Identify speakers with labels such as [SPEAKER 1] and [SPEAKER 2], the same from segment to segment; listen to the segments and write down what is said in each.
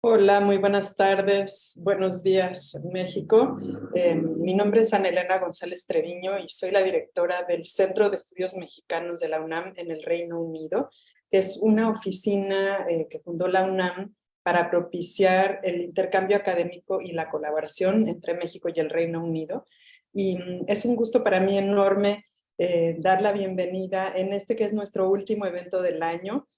[SPEAKER 1] Hola, muy buenas tardes, buenos días, México. Mi nombre es Ana Elena González Treviño y soy la directora del Centro de Estudios Mexicanos de la UNAM en el Reino Unido, que es una oficina que fundó la UNAM para propiciar el intercambio académico y la colaboración entre México y el Reino Unido. Y es un gusto para mí enorme dar la bienvenida en este que es nuestro último evento del año,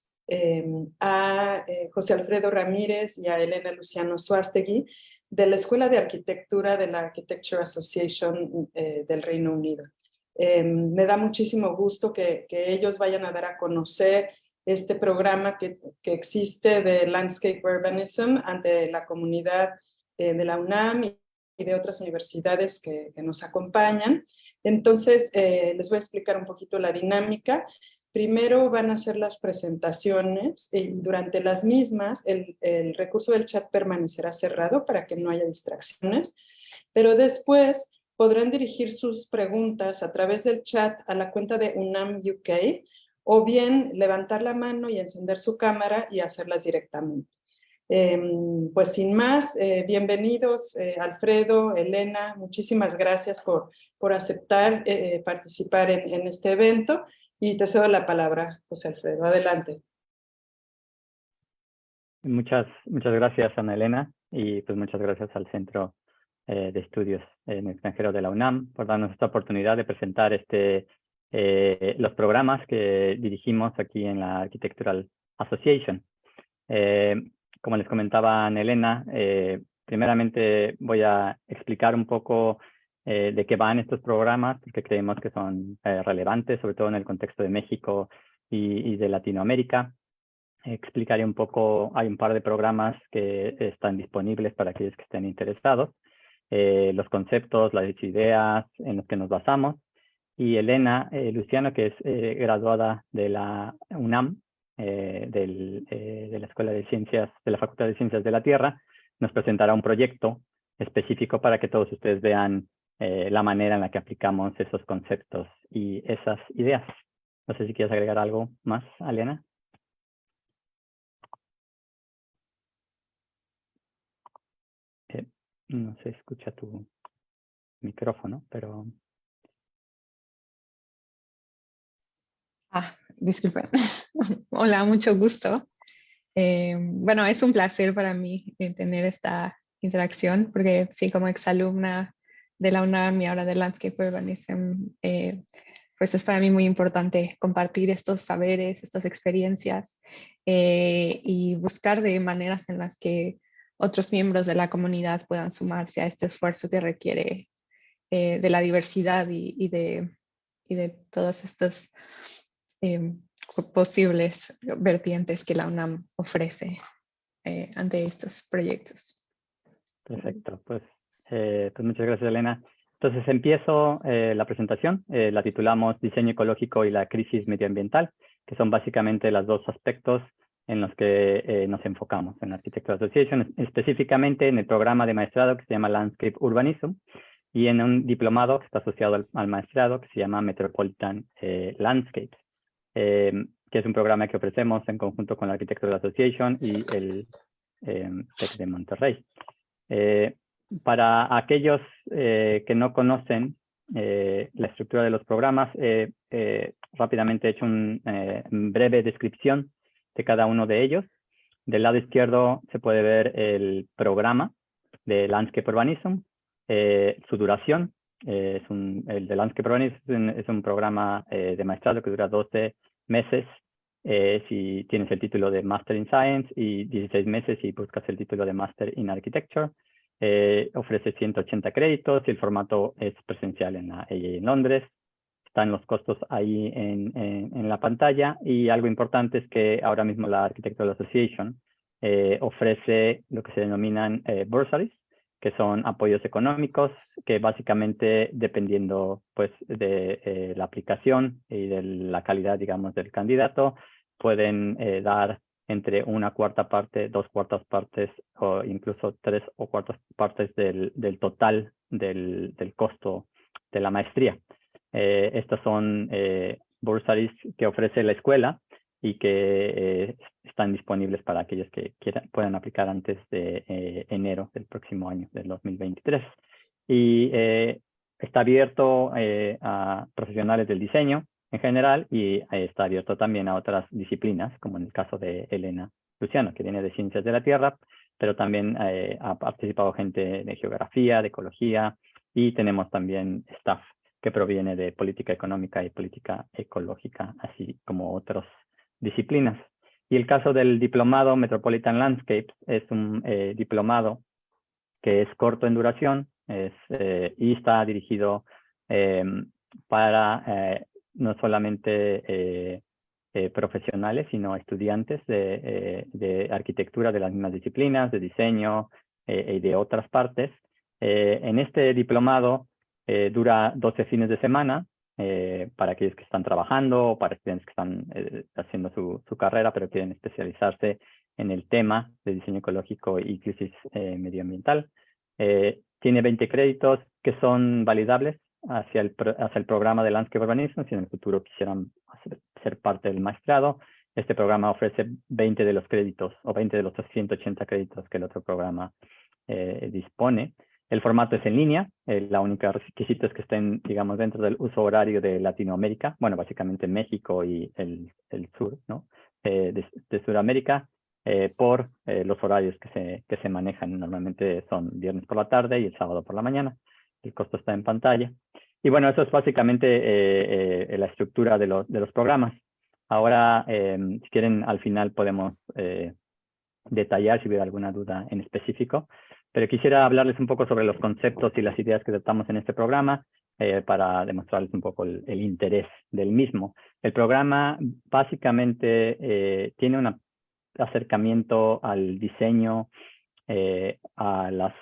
[SPEAKER 1] a José Alfredo Ramírez y a Elena Luciano Suástegui de la Escuela de Arquitectura de la Architecture Association del Reino Unido. Me da muchísimo gusto que ellos vayan a dar a conocer este programa que existe de Landscape Urbanism ante la comunidad de la UNAM y de otras universidades que nos acompañan. Entonces, les voy a explicar un poquito la dinámica. Primero van a hacer las presentaciones y durante las mismas el recurso del chat permanecerá cerrado para que no haya distracciones, pero después podrán dirigir sus preguntas a través del chat a la cuenta de UNAM UK o bien levantar la mano y encender su cámara y hacerlas directamente. Pues sin más, bienvenidos Alfredo, Elena, muchísimas gracias por aceptar participar en este evento. Y te cedo la palabra, José Alfredo. Adelante.
[SPEAKER 2] Muchas gracias, Ana Elena, y pues muchas gracias al Centro de Estudios en el Extranjero de la UNAM por darnos esta oportunidad de presentar los programas que dirigimos aquí en la Architectural Association. Como les comentaba Ana Elena, primeramente voy a explicar un poco de qué van estos programas, porque creemos que son relevantes, sobre todo en el contexto de México y de Latinoamérica. Explicaré un poco, hay un par de programas que están disponibles para aquellos que estén interesados, los conceptos, las ideas en los que nos basamos, y Elena Luciano, que es graduada de la UNAM, de la Escuela de Ciencias, de la Facultad de Ciencias de la Tierra, nos presentará un proyecto específico para que todos ustedes vean la manera en la que aplicamos esos conceptos y esas ideas. No sé si quieres agregar algo más, Elena. No se escucha tu micrófono, pero...
[SPEAKER 3] Disculpen. Hola, mucho gusto. Bueno, es un placer para mí tener esta interacción, porque sí, como exalumna de la UNAM y ahora de Landscape Urbanism, pues es para mí muy importante compartir estos saberes, estas experiencias y buscar de maneras en las que otros miembros de la comunidad puedan sumarse a este esfuerzo que requiere de la diversidad y de todas estas posibles vertientes que la UNAM ofrece ante estos proyectos.
[SPEAKER 2] Perfecto, pues muchas gracias, Elena. Entonces empiezo la presentación, la titulamos Diseño ecológico y la crisis medioambiental, que son básicamente los dos aspectos en los que nos enfocamos en Architecture Association, específicamente en el programa de maestrado que se llama Landscape Urbanism y en un diplomado que está asociado al maestrado que se llama Metropolitan Landscapes, que es un programa que ofrecemos en conjunto con la Architecture Association y el TEC de Monterrey. Para aquellos que no conocen la estructura de los programas, rápidamente he hecho una breve descripción de cada uno de ellos. Del lado izquierdo se puede ver el programa de Landscape Urbanism, su duración. El de Landscape Urbanism es un programa de maestrado que dura 12 meses si tienes el título de Master in Science y 16 meses si buscas el título de Master in Architecture. Ofrece 180 créditos y el formato es presencial en Londres. Están los costos ahí en la pantalla, y algo importante es que ahora mismo la Architectural Association ofrece lo que se denominan bursaries, que son apoyos económicos que básicamente, dependiendo pues de la aplicación y de la calidad, digamos, del candidato, pueden dar entre una cuarta parte, 2/4 partes o incluso 3/4 partes del total del costo de la maestría. Estas son bursaries que ofrece la escuela y que están disponibles para aquellos que puedan aplicar antes de enero del próximo año, del 2023. Y está abierto a profesionales del diseño en general y está abierto también a otras disciplinas, como en el caso de Elena Luciano, que viene de Ciencias de la Tierra, pero también ha participado gente de Geografía, de Ecología, y tenemos también staff que proviene de Política Económica y Política Ecológica, así como otras disciplinas. Y el caso del diplomado Metropolitan Landscapes es un diplomado que es corto en duración y está dirigido para no solamente profesionales, sino estudiantes de arquitectura de las mismas disciplinas, de diseño y de otras partes. En este diplomado dura 12 fines de semana para aquellos que están trabajando o para estudiantes que están haciendo su carrera, pero quieren especializarse en el tema de diseño ecológico y crisis medioambiental. Tiene 20 créditos que son validables hacia el programa de Landscape Urbanism. Si en el futuro quisieran ser parte del maestrado, este programa ofrece 20 de los créditos o 20 de los 180 créditos que el otro programa dispone. El formato es en línea. La única requisito es que estén, digamos, dentro del uso horario de Latinoamérica. Bueno, básicamente México y el sur, ¿no? De Sudamérica, por los horarios que se manejan. Normalmente son viernes por la tarde y el sábado por la mañana. El costo está en pantalla. Y bueno, eso es básicamente la estructura de los programas. Ahora, si quieren, al final podemos detallar si hubiera alguna duda en específico. Pero quisiera hablarles un poco sobre los conceptos y las ideas que tratamos en este programa para demostrarles un poco el interés del mismo. El programa básicamente tiene un acercamiento al diseño, a las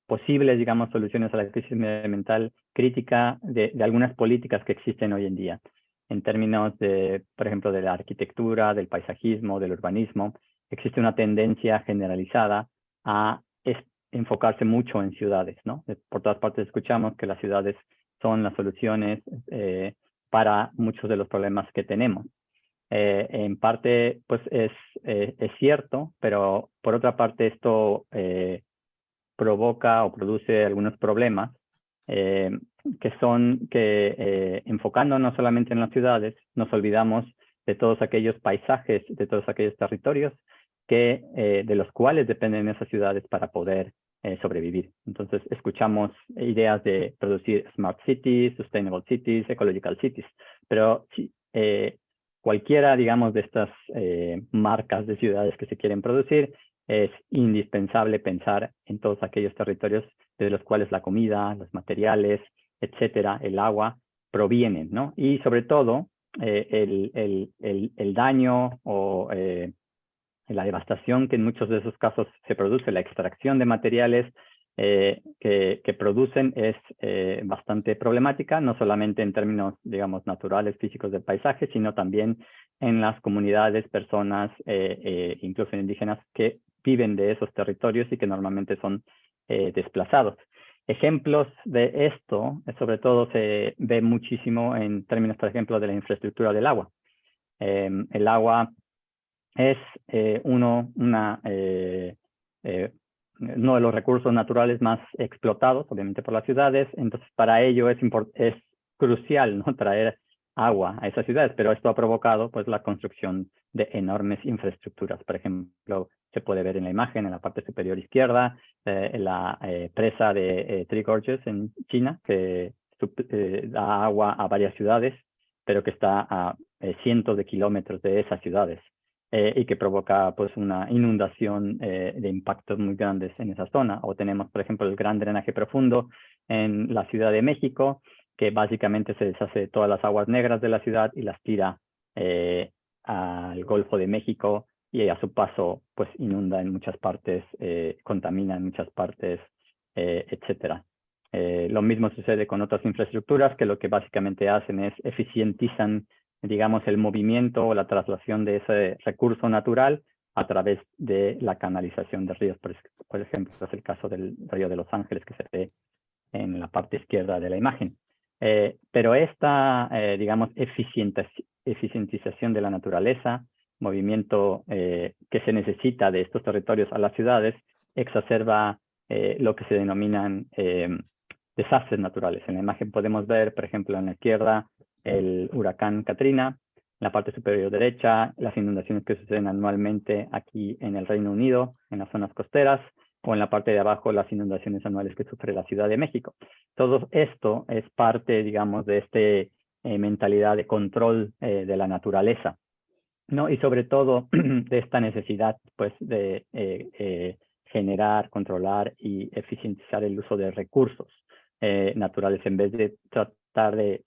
[SPEAKER 2] posibles, digamos, soluciones a la crisis medioambiental crítica de algunas políticas que existen hoy en día, en términos de, por ejemplo, de la arquitectura, del paisajismo, del urbanismo. Existe una tendencia generalizada a enfocarse mucho en ciudades, ¿no? Por todas partes escuchamos que las ciudades son las soluciones para muchos de los problemas que tenemos. En parte, pues es cierto, pero por otra parte esto provoca o produce algunos problemas que enfocándonos solamente en las ciudades, nos olvidamos de todos aquellos paisajes, de todos aquellos territorios de los cuales dependen esas ciudades para poder sobrevivir. Entonces, escuchamos ideas de producir smart cities, sustainable cities, ecological cities, pero cualquiera, digamos, de estas marcas de ciudades que se quieren producir, es indispensable pensar en todos aquellos territorios de los cuales la comida, los materiales, etcétera, el agua, provienen, ¿no? Y sobre todo, el daño o la devastación que en muchos de esos casos se produce, la extracción de materiales que producen es bastante problemática, no solamente en términos, digamos, naturales, físicos del paisaje, sino también en las comunidades, personas, incluso indígenas, que viven de esos territorios y que normalmente son desplazados. Ejemplos de esto, sobre todo, se ve muchísimo en términos, por ejemplo, de la infraestructura del agua. El agua es uno de los recursos naturales más explotados, obviamente por las ciudades. Entonces, para ello es crucial, ¿no?, traer agua a esas ciudades, pero esto ha provocado pues la construcción de enormes infraestructuras. Por ejemplo, se puede ver en la imagen, en la parte superior izquierda, la presa de Three Gorges en China, que da agua a varias ciudades, pero que está a cientos de kilómetros de esas ciudades. Y que provoca pues una inundación de impactos muy grandes en esa zona. O tenemos, por ejemplo, el Gran Drenaje Profundo en la Ciudad de México, que básicamente se deshace de todas las aguas negras de la ciudad y las tira al Golfo de México, y a su paso pues inunda en muchas partes, contamina en muchas partes, etcétera. Lo mismo sucede con otras infraestructuras que lo que básicamente hacen es eficientizan, digamos, el movimiento o la traslación de ese recurso natural a través de la canalización de ríos. Por ejemplo, es el caso del río de Los Ángeles que se ve en la parte izquierda de la imagen. Pero esta, digamos, eficientización de la naturaleza movimiento que se necesita de estos territorios a las ciudades exacerba lo que se denominan desastres naturales. En la imagen podemos ver, por ejemplo, en la izquierda, el huracán Katrina, en la parte superior derecha, las inundaciones que suceden anualmente aquí en el Reino Unido, en las zonas costeras, o en la parte de abajo, las inundaciones anuales que sufre la Ciudad de México. Todo esto es parte, digamos, de esta mentalidad de control de la naturaleza, ¿no? Y sobre todo de esta necesidad, pues, de generar, controlar y eficientizar el uso de recursos naturales en vez de tratar de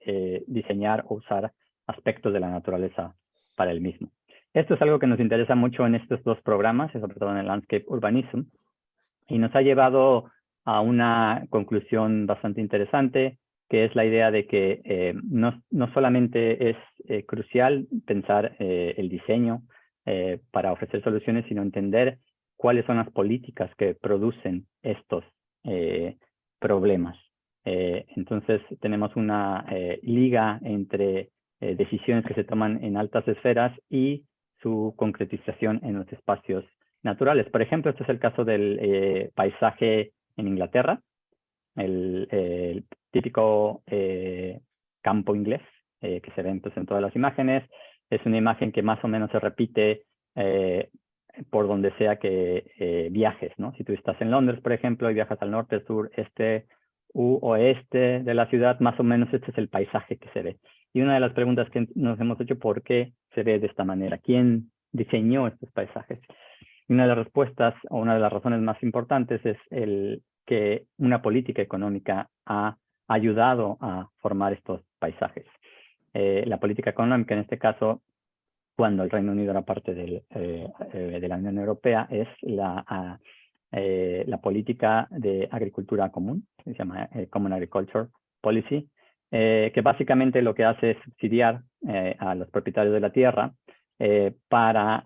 [SPEAKER 2] diseñar o usar aspectos de la naturaleza para el mismo. Esto es algo que nos interesa mucho en estos dos programas, y sobre todo en el Landscape Urbanism, y nos ha llevado a una conclusión bastante interesante, que es la idea de que no solamente es crucial pensar el diseño para ofrecer soluciones, sino entender cuáles son las políticas que producen estos problemas. Entonces, tenemos una liga entre decisiones que se toman en altas esferas y su concretización en los espacios naturales. Por ejemplo, este es el caso del paisaje en Inglaterra, el típico campo inglés que se ven pues, en todas las imágenes. Es una imagen que más o menos se repite por donde sea que viajes, ¿no? Si tú estás en Londres, por ejemplo, y viajas al norte, sur, este u oeste de la ciudad, más o menos este es el paisaje que se ve. Y una de las preguntas que nos hemos hecho, ¿por qué se ve de esta manera? ¿Quién diseñó estos paisajes? Y una de las respuestas, o una de las razones más importantes, es que una política económica ha ayudado a formar estos paisajes. La política económica, en este caso, cuando el Reino Unido era parte de la Unión Europea, es la política de agricultura común, que se llama Common Agriculture Policy, que básicamente lo que hace es subsidiar a los propietarios de la tierra para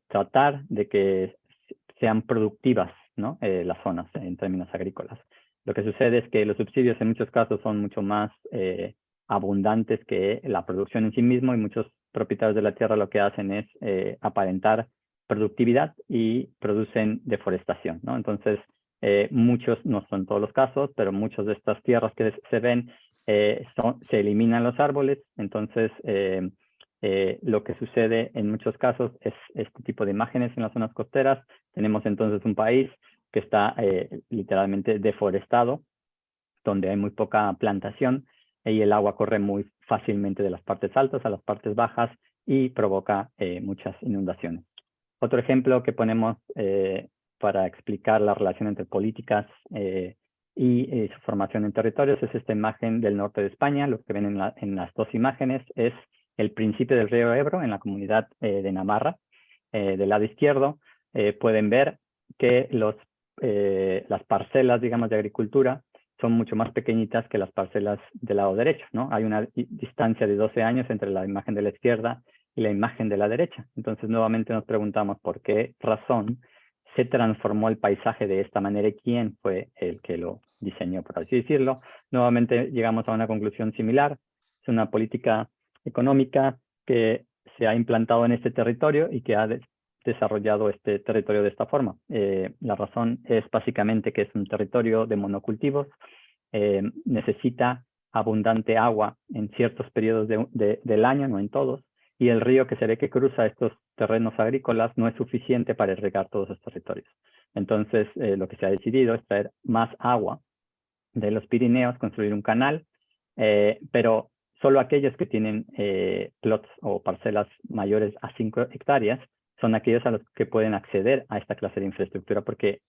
[SPEAKER 2] tratar de que sean productivas, ¿no? Las zonas en términos agrícolas. Lo que sucede es que los subsidios en muchos casos son mucho más abundantes que la producción en sí mismo, y muchos propietarios de la tierra lo que hacen es aparentar productividad y producen deforestación, ¿no? Entonces, muchos, no son todos los casos, pero muchas de estas tierras que se ven, se eliminan los árboles. Entonces, lo que sucede en muchos casos es este tipo de imágenes en las zonas costeras. Tenemos entonces un país que está literalmente deforestado, donde hay muy poca plantación y el agua corre muy fácilmente de las partes altas a las partes bajas y provoca muchas inundaciones. Otro ejemplo que ponemos para explicar la relación entre políticas y su formación en territorios es esta imagen del norte de España. Lo que ven en las dos imágenes es el principio del río Ebro en la comunidad de Navarra. Del lado izquierdo pueden ver que las parcelas, digamos, de agricultura son mucho más pequeñitas que las parcelas del lado derecho, ¿no? Hay una distancia de 12 años entre la imagen de la izquierda y la imagen de la derecha. Entonces, nuevamente nos preguntamos por qué razón se transformó el paisaje de esta manera y quién fue el que lo diseñó, por así decirlo. Nuevamente llegamos a una conclusión similar. Es una política económica que se ha implantado en este territorio y que ha desarrollado este territorio de esta forma. La razón es básicamente que es un territorio de monocultivos, necesita abundante agua en ciertos periodos del año, no en todos, y el río que se ve que cruza estos terrenos agrícolas no es suficiente para irrigar todos esos territorios. Entonces, lo que se ha decidido es traer más agua de los Pirineos, construir un canal, pero solo aquellos que tienen plots o parcelas mayores a 5 hectáreas son aquellos a los que pueden acceder a esta clase de infraestructura, porque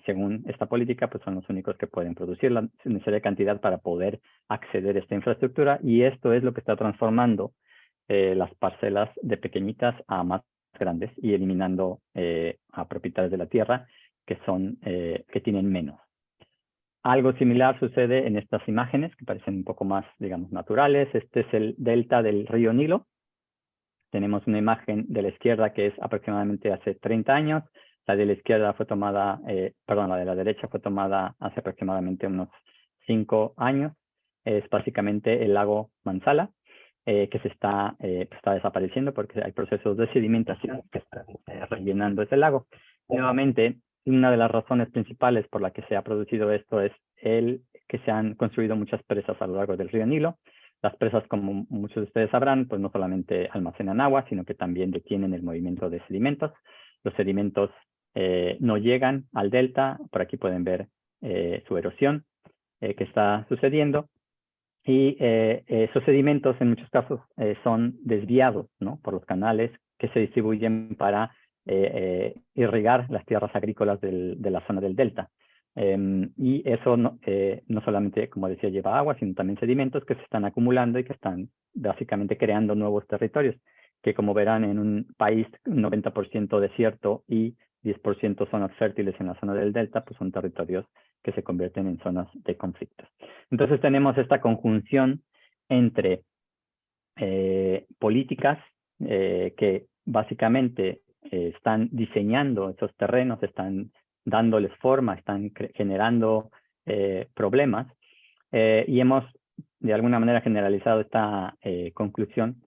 [SPEAKER 2] según esta política, pues son los únicos que pueden producir la necesaria cantidad para poder acceder a esta infraestructura, y esto es lo que está transformando las parcelas de pequeñitas a más grandes y eliminando a propietarios de la tierra que tienen menos. Algo similar sucede en estas imágenes que parecen un poco más, digamos, naturales. Este es el delta del río Nilo. Tenemos una imagen de la izquierda que es aproximadamente hace 30 años. La de la izquierda fue tomada, la de la derecha fue tomada hace aproximadamente unos 5 años. Es básicamente el lago Mansala. que está desapareciendo porque hay procesos de sedimentación que están rellenando ese lago. Nuevamente, una de las razones principales por la que se ha producido esto es que se han construido muchas presas a lo largo del río Nilo. Las presas, como muchos de ustedes sabrán, pues no solamente almacenan agua, sino que también detienen el movimiento de sedimentos. Los sedimentos no llegan al delta. Por aquí pueden ver su erosión que está sucediendo. Y esos sedimentos en muchos casos son desviados, ¿no?, por los canales que se distribuyen para irrigar las tierras agrícolas de la zona del delta. Y eso no solamente, como decía, lleva agua, sino también sedimentos que se están acumulando y que están básicamente creando nuevos territorios, que como verán en un país 90% desierto y 10% zonas fértiles en la zona del delta, pues son territorios que se convierten en zonas de conflictos. Entonces tenemos esta conjunción entre políticas que básicamente están diseñando esos terrenos, están dándoles forma, están generando problemas, y hemos de alguna manera generalizado esta conclusión,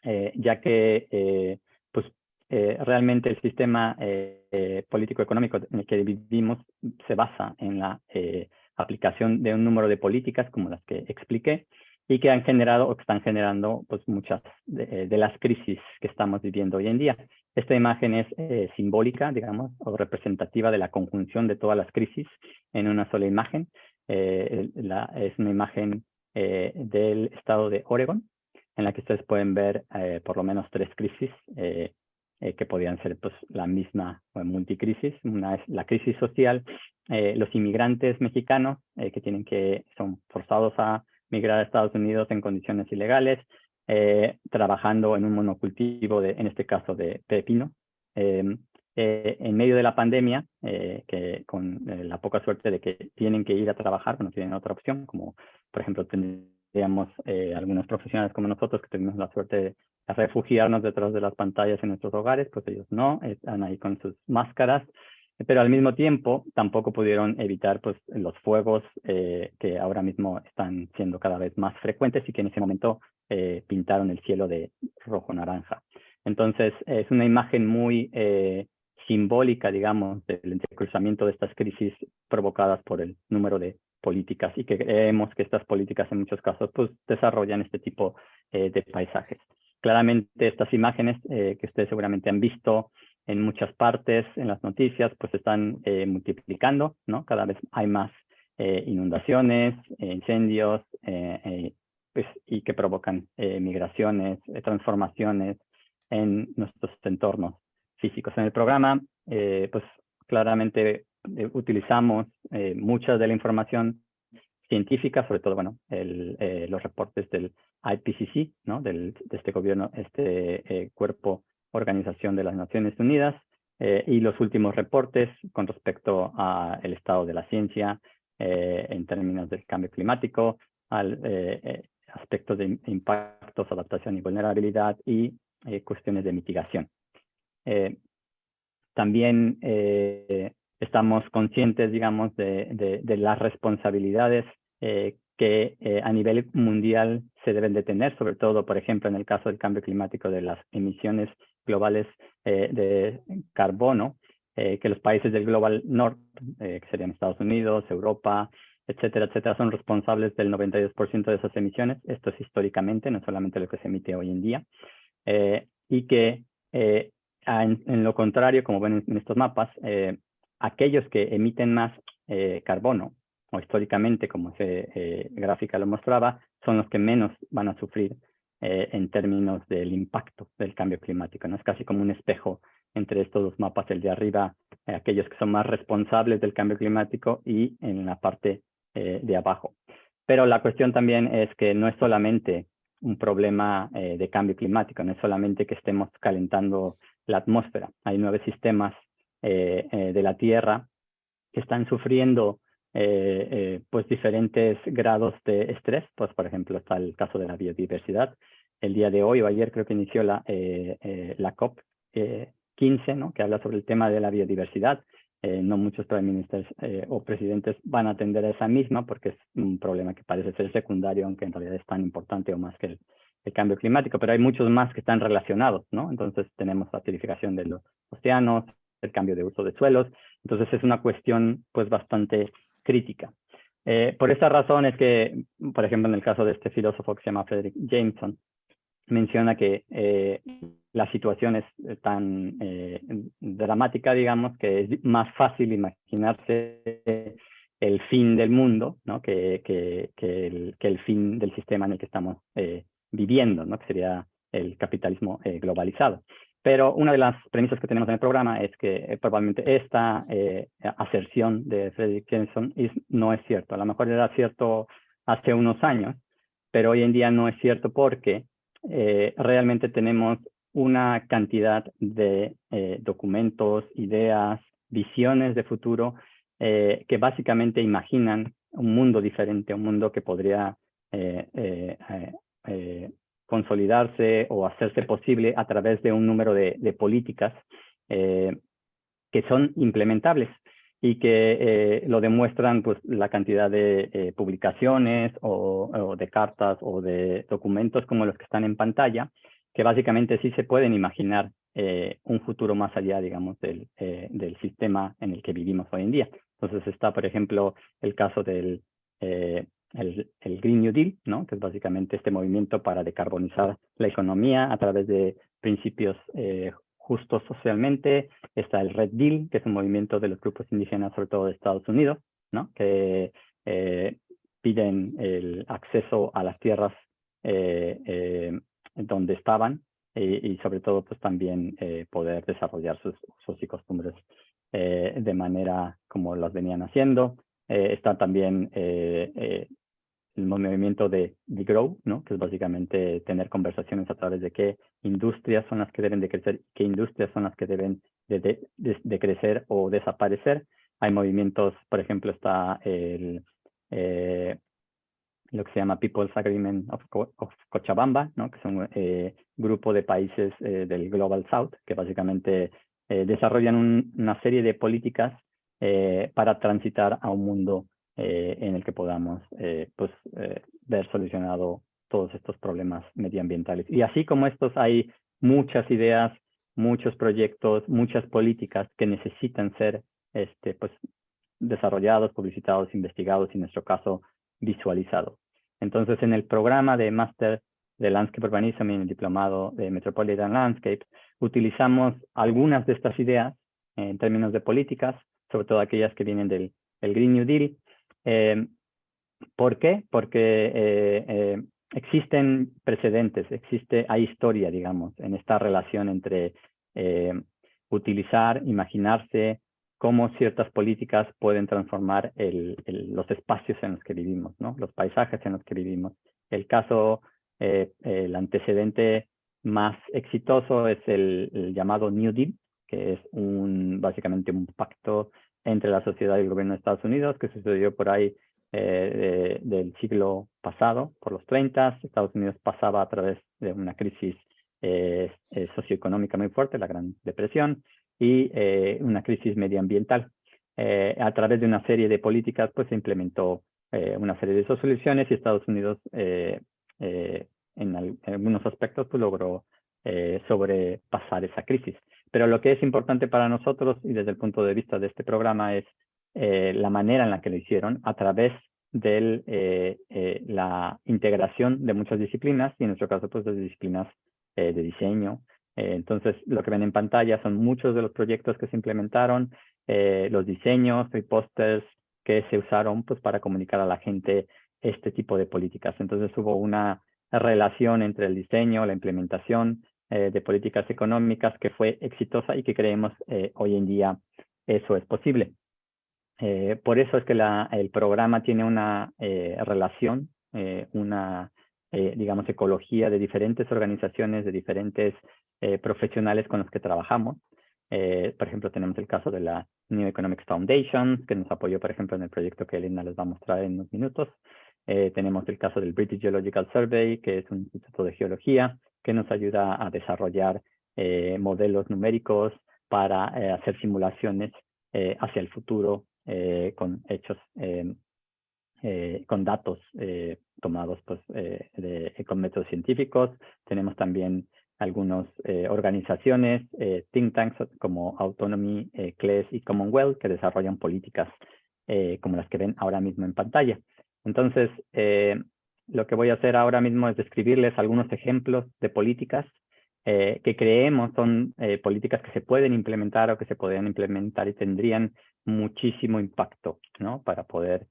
[SPEAKER 2] ya que realmente el sistema político-económico en el que vivimos se basa en la aplicación de un número de políticas como las que expliqué, y que han generado o que están generando pues muchas de las crisis que estamos viviendo hoy en día. Esta imagen es simbólica, digamos, o representativa de la conjunción de todas las crisis en una sola imagen. Es una imagen del estado de Oregon, en la que ustedes pueden ver por lo menos 3 crisis que podrían ser pues la misma multicrisis. Una es la crisis social, los inmigrantes mexicanos que son forzados a migrar a Estados Unidos en condiciones ilegales, trabajando en un monocultivo, en este caso de pepino. En medio de la pandemia, que con la poca suerte de que tienen que ir a trabajar, no tienen otra opción, como por ejemplo tendríamos algunos profesionales como nosotros que tenemos la suerte de refugiarnos detrás de las pantallas en nuestros hogares, pues ellos no, están ahí con sus máscaras, pero al mismo tiempo tampoco pudieron evitar pues los fuegos que ahora mismo están siendo cada vez más frecuentes y que en ese momento pintaron el cielo de rojo-naranja. Entonces es una imagen muy simbólica, digamos, del entrecruzamiento de estas crisis provocadas por el número de políticas, y que creemos que estas políticas en muchos casos pues desarrollan este tipo de paisajes. Claramente estas imágenes que ustedes seguramente han visto en muchas partes, en las noticias, pues están multiplicando, ¿no? Cada vez hay más inundaciones, incendios, pues, y que provocan migraciones, transformaciones en nuestros entornos físicos. En el programa, pues claramente utilizamos mucha de la información científica, sobre todo, bueno, los reportes del IPCC, ¿no?, de este gobierno, cuerpo Organización de las Naciones Unidas, y los últimos reportes con respecto al estado de la ciencia en términos del cambio climático, aspectos de impactos, adaptación y vulnerabilidad, y cuestiones de mitigación. También estamos conscientes, digamos, de las responsabilidades que a nivel mundial se deben de tener, sobre todo, por ejemplo, en el caso del cambio climático, de las emisiones globales de carbono, que los países del Global North, que serían Estados Unidos, Europa, etcétera, etcétera, son responsables del 92% de esas emisiones. Esto es históricamente, no solamente lo que se emite hoy en día. Y que en lo contrario, como ven en estos mapas, aquellos que emiten más carbono, o históricamente, como ese gráfica lo mostraba, son los que menos van a sufrir en términos del impacto del cambio climático, ¿no? Es casi como un espejo entre estos dos mapas, el de arriba, aquellos que son más responsables del cambio climático, y en la parte de abajo. Pero la cuestión también es que no es solamente un problema de cambio climático, no es solamente que estemos calentando la atmósfera. Hay 9 sistemas de la Tierra que están sufriendo pues diferentes grados de estrés. Pues por ejemplo está el caso de la biodiversidad. El día de hoy o ayer creo que inició la COP 15, ¿no?, que habla sobre el tema de la biodiversidad. No muchos prime ministers o presidentes van a atender a esa misma, porque es un problema que parece ser secundario, aunque en realidad es tan importante o más que el cambio climático, pero hay muchos más que están relacionados, ¿no? Entonces tenemos la acidificación de los océanos, el cambio de uso de suelos, entonces es una cuestión pues bastante crítica. Por esta razón es que, por ejemplo, en el caso de este filósofo que se llama Frederick Jameson, menciona que la situación es tan dramática, digamos, que es más fácil imaginarse el fin del mundo, ¿no? que el fin del sistema en el que estamos viviendo, ¿no? Que sería el capitalismo globalizado. Pero una de las premisas que tenemos en el programa es que probablemente esta aserción de Frederick Jameson no es cierto. A lo mejor era cierto hace unos años, pero hoy en día no es cierto porque realmente tenemos una cantidad de documentos, ideas, visiones de futuro que básicamente imaginan un mundo diferente, un mundo que podría consolidarse o hacerse posible a través de un número de políticas que son implementables y que lo demuestran pues la cantidad de publicaciones o de cartas o de documentos como los que están en pantalla, que básicamente sí se pueden imaginar un futuro más allá, digamos, del sistema en el que vivimos hoy en día. Entonces está, por ejemplo, el caso del el Green New Deal, ¿no? Que es básicamente este movimiento para decarbonizar la economía a través de principios justos socialmente. Está el Red Deal, que es un movimiento de los grupos indígenas, sobre todo de Estados Unidos, ¿no? Que piden el acceso a las tierras donde estaban y sobre todo pues también poder desarrollar sus usos y costumbres de manera como las venían haciendo. Está también el movimiento de Grow, ¿no? Que es básicamente tener conversaciones a través de qué industrias son las que deben de crecer, qué industrias son las que deben de crecer o desaparecer. Hay movimientos, por ejemplo, está lo que se llama People's Agreement of Cochabamba, ¿no? Que es un grupo de países del Global South que básicamente desarrollan una serie de políticas para transitar a un mundo en el que podamos ver solucionado todos estos problemas medioambientales. Y así como estos hay muchas ideas, muchos proyectos, muchas políticas que necesitan ser desarrollados, publicitados, investigados y en nuestro caso visualizados. Entonces en el programa de Máster de Landscape Urbanism y en el diplomado de Metropolitan Landscape utilizamos algunas de estas ideas en términos de políticas, sobre todo aquellas que vienen del Green New Deal. ¿Por qué? Porque existen precedentes, hay historia, digamos, en esta relación entre utilizar, imaginarse cómo ciertas políticas pueden transformar los espacios en los que vivimos, ¿no? Los paisajes en los que vivimos. El caso, el antecedente más exitoso es el llamado New Deal, que es básicamente un pacto entre la sociedad y el gobierno de Estados Unidos, que sucedió por ahí del siglo pasado, por los 30. Estados Unidos pasaba a través de una crisis socioeconómica muy fuerte, la Gran Depresión, y una crisis medioambiental. A través de una serie de políticas, pues se implementó una serie de soluciones y Estados Unidos en algunos aspectos pues, logró sobrepasar esa crisis. Pero lo que es importante para nosotros y desde el punto de vista de este programa es la manera en la que lo hicieron a través de la integración de muchas disciplinas y en nuestro caso pues de disciplinas de diseño. Entonces lo que ven en pantalla son muchos de los proyectos que se implementaron, los diseños y pósters que se usaron pues para comunicar a la gente este tipo de políticas. Entonces hubo una relación entre el diseño, la implementación de políticas económicas que fue exitosa y que creemos hoy en día eso es posible. Por eso es que el programa tiene una relación, digamos, ecología de diferentes organizaciones, de diferentes profesionales con los que trabajamos. Por ejemplo, tenemos el caso de la New Economics Foundation, que nos apoyó, por ejemplo, en el proyecto que Elena les va a mostrar en unos minutos. Tenemos el caso del British Geological Survey, que es un instituto de geología que nos ayuda a desarrollar modelos numéricos para hacer simulaciones hacia el futuro con hechos con datos tomados pues, con métodos científicos. Tenemos también algunas organizaciones, think tanks como Autonomy, CLES y Commonwealth, que desarrollan políticas como las que ven ahora mismo en pantalla. Entonces, lo que voy a hacer ahora mismo es describirles algunos ejemplos de políticas que creemos son políticas que se pueden implementar o que se podrían implementar y tendrían muchísimo impacto, ¿no? Para poder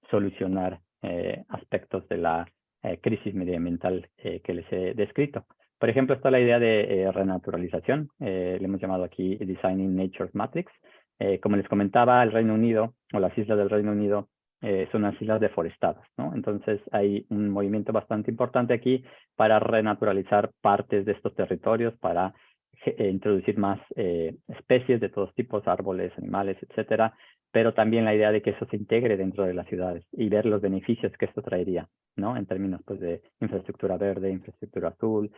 [SPEAKER 2] solucionar aspectos de la crisis medioambiental que les he descrito. Por ejemplo, está la idea de renaturalización. Le hemos llamado aquí Designing Nature's Matrix. Como les comentaba, el Reino Unido o las islas del Reino Unido son unas islas deforestadas, ¿no? Entonces hay un movimiento bastante importante aquí para renaturalizar partes de estos territorios, para introducir más especies de todos tipos, árboles, animales, etcétera, pero también la idea de que eso se integre dentro de las ciudades y ver los beneficios que esto traería, ¿no? En términos pues, de infraestructura verde, infraestructura azul,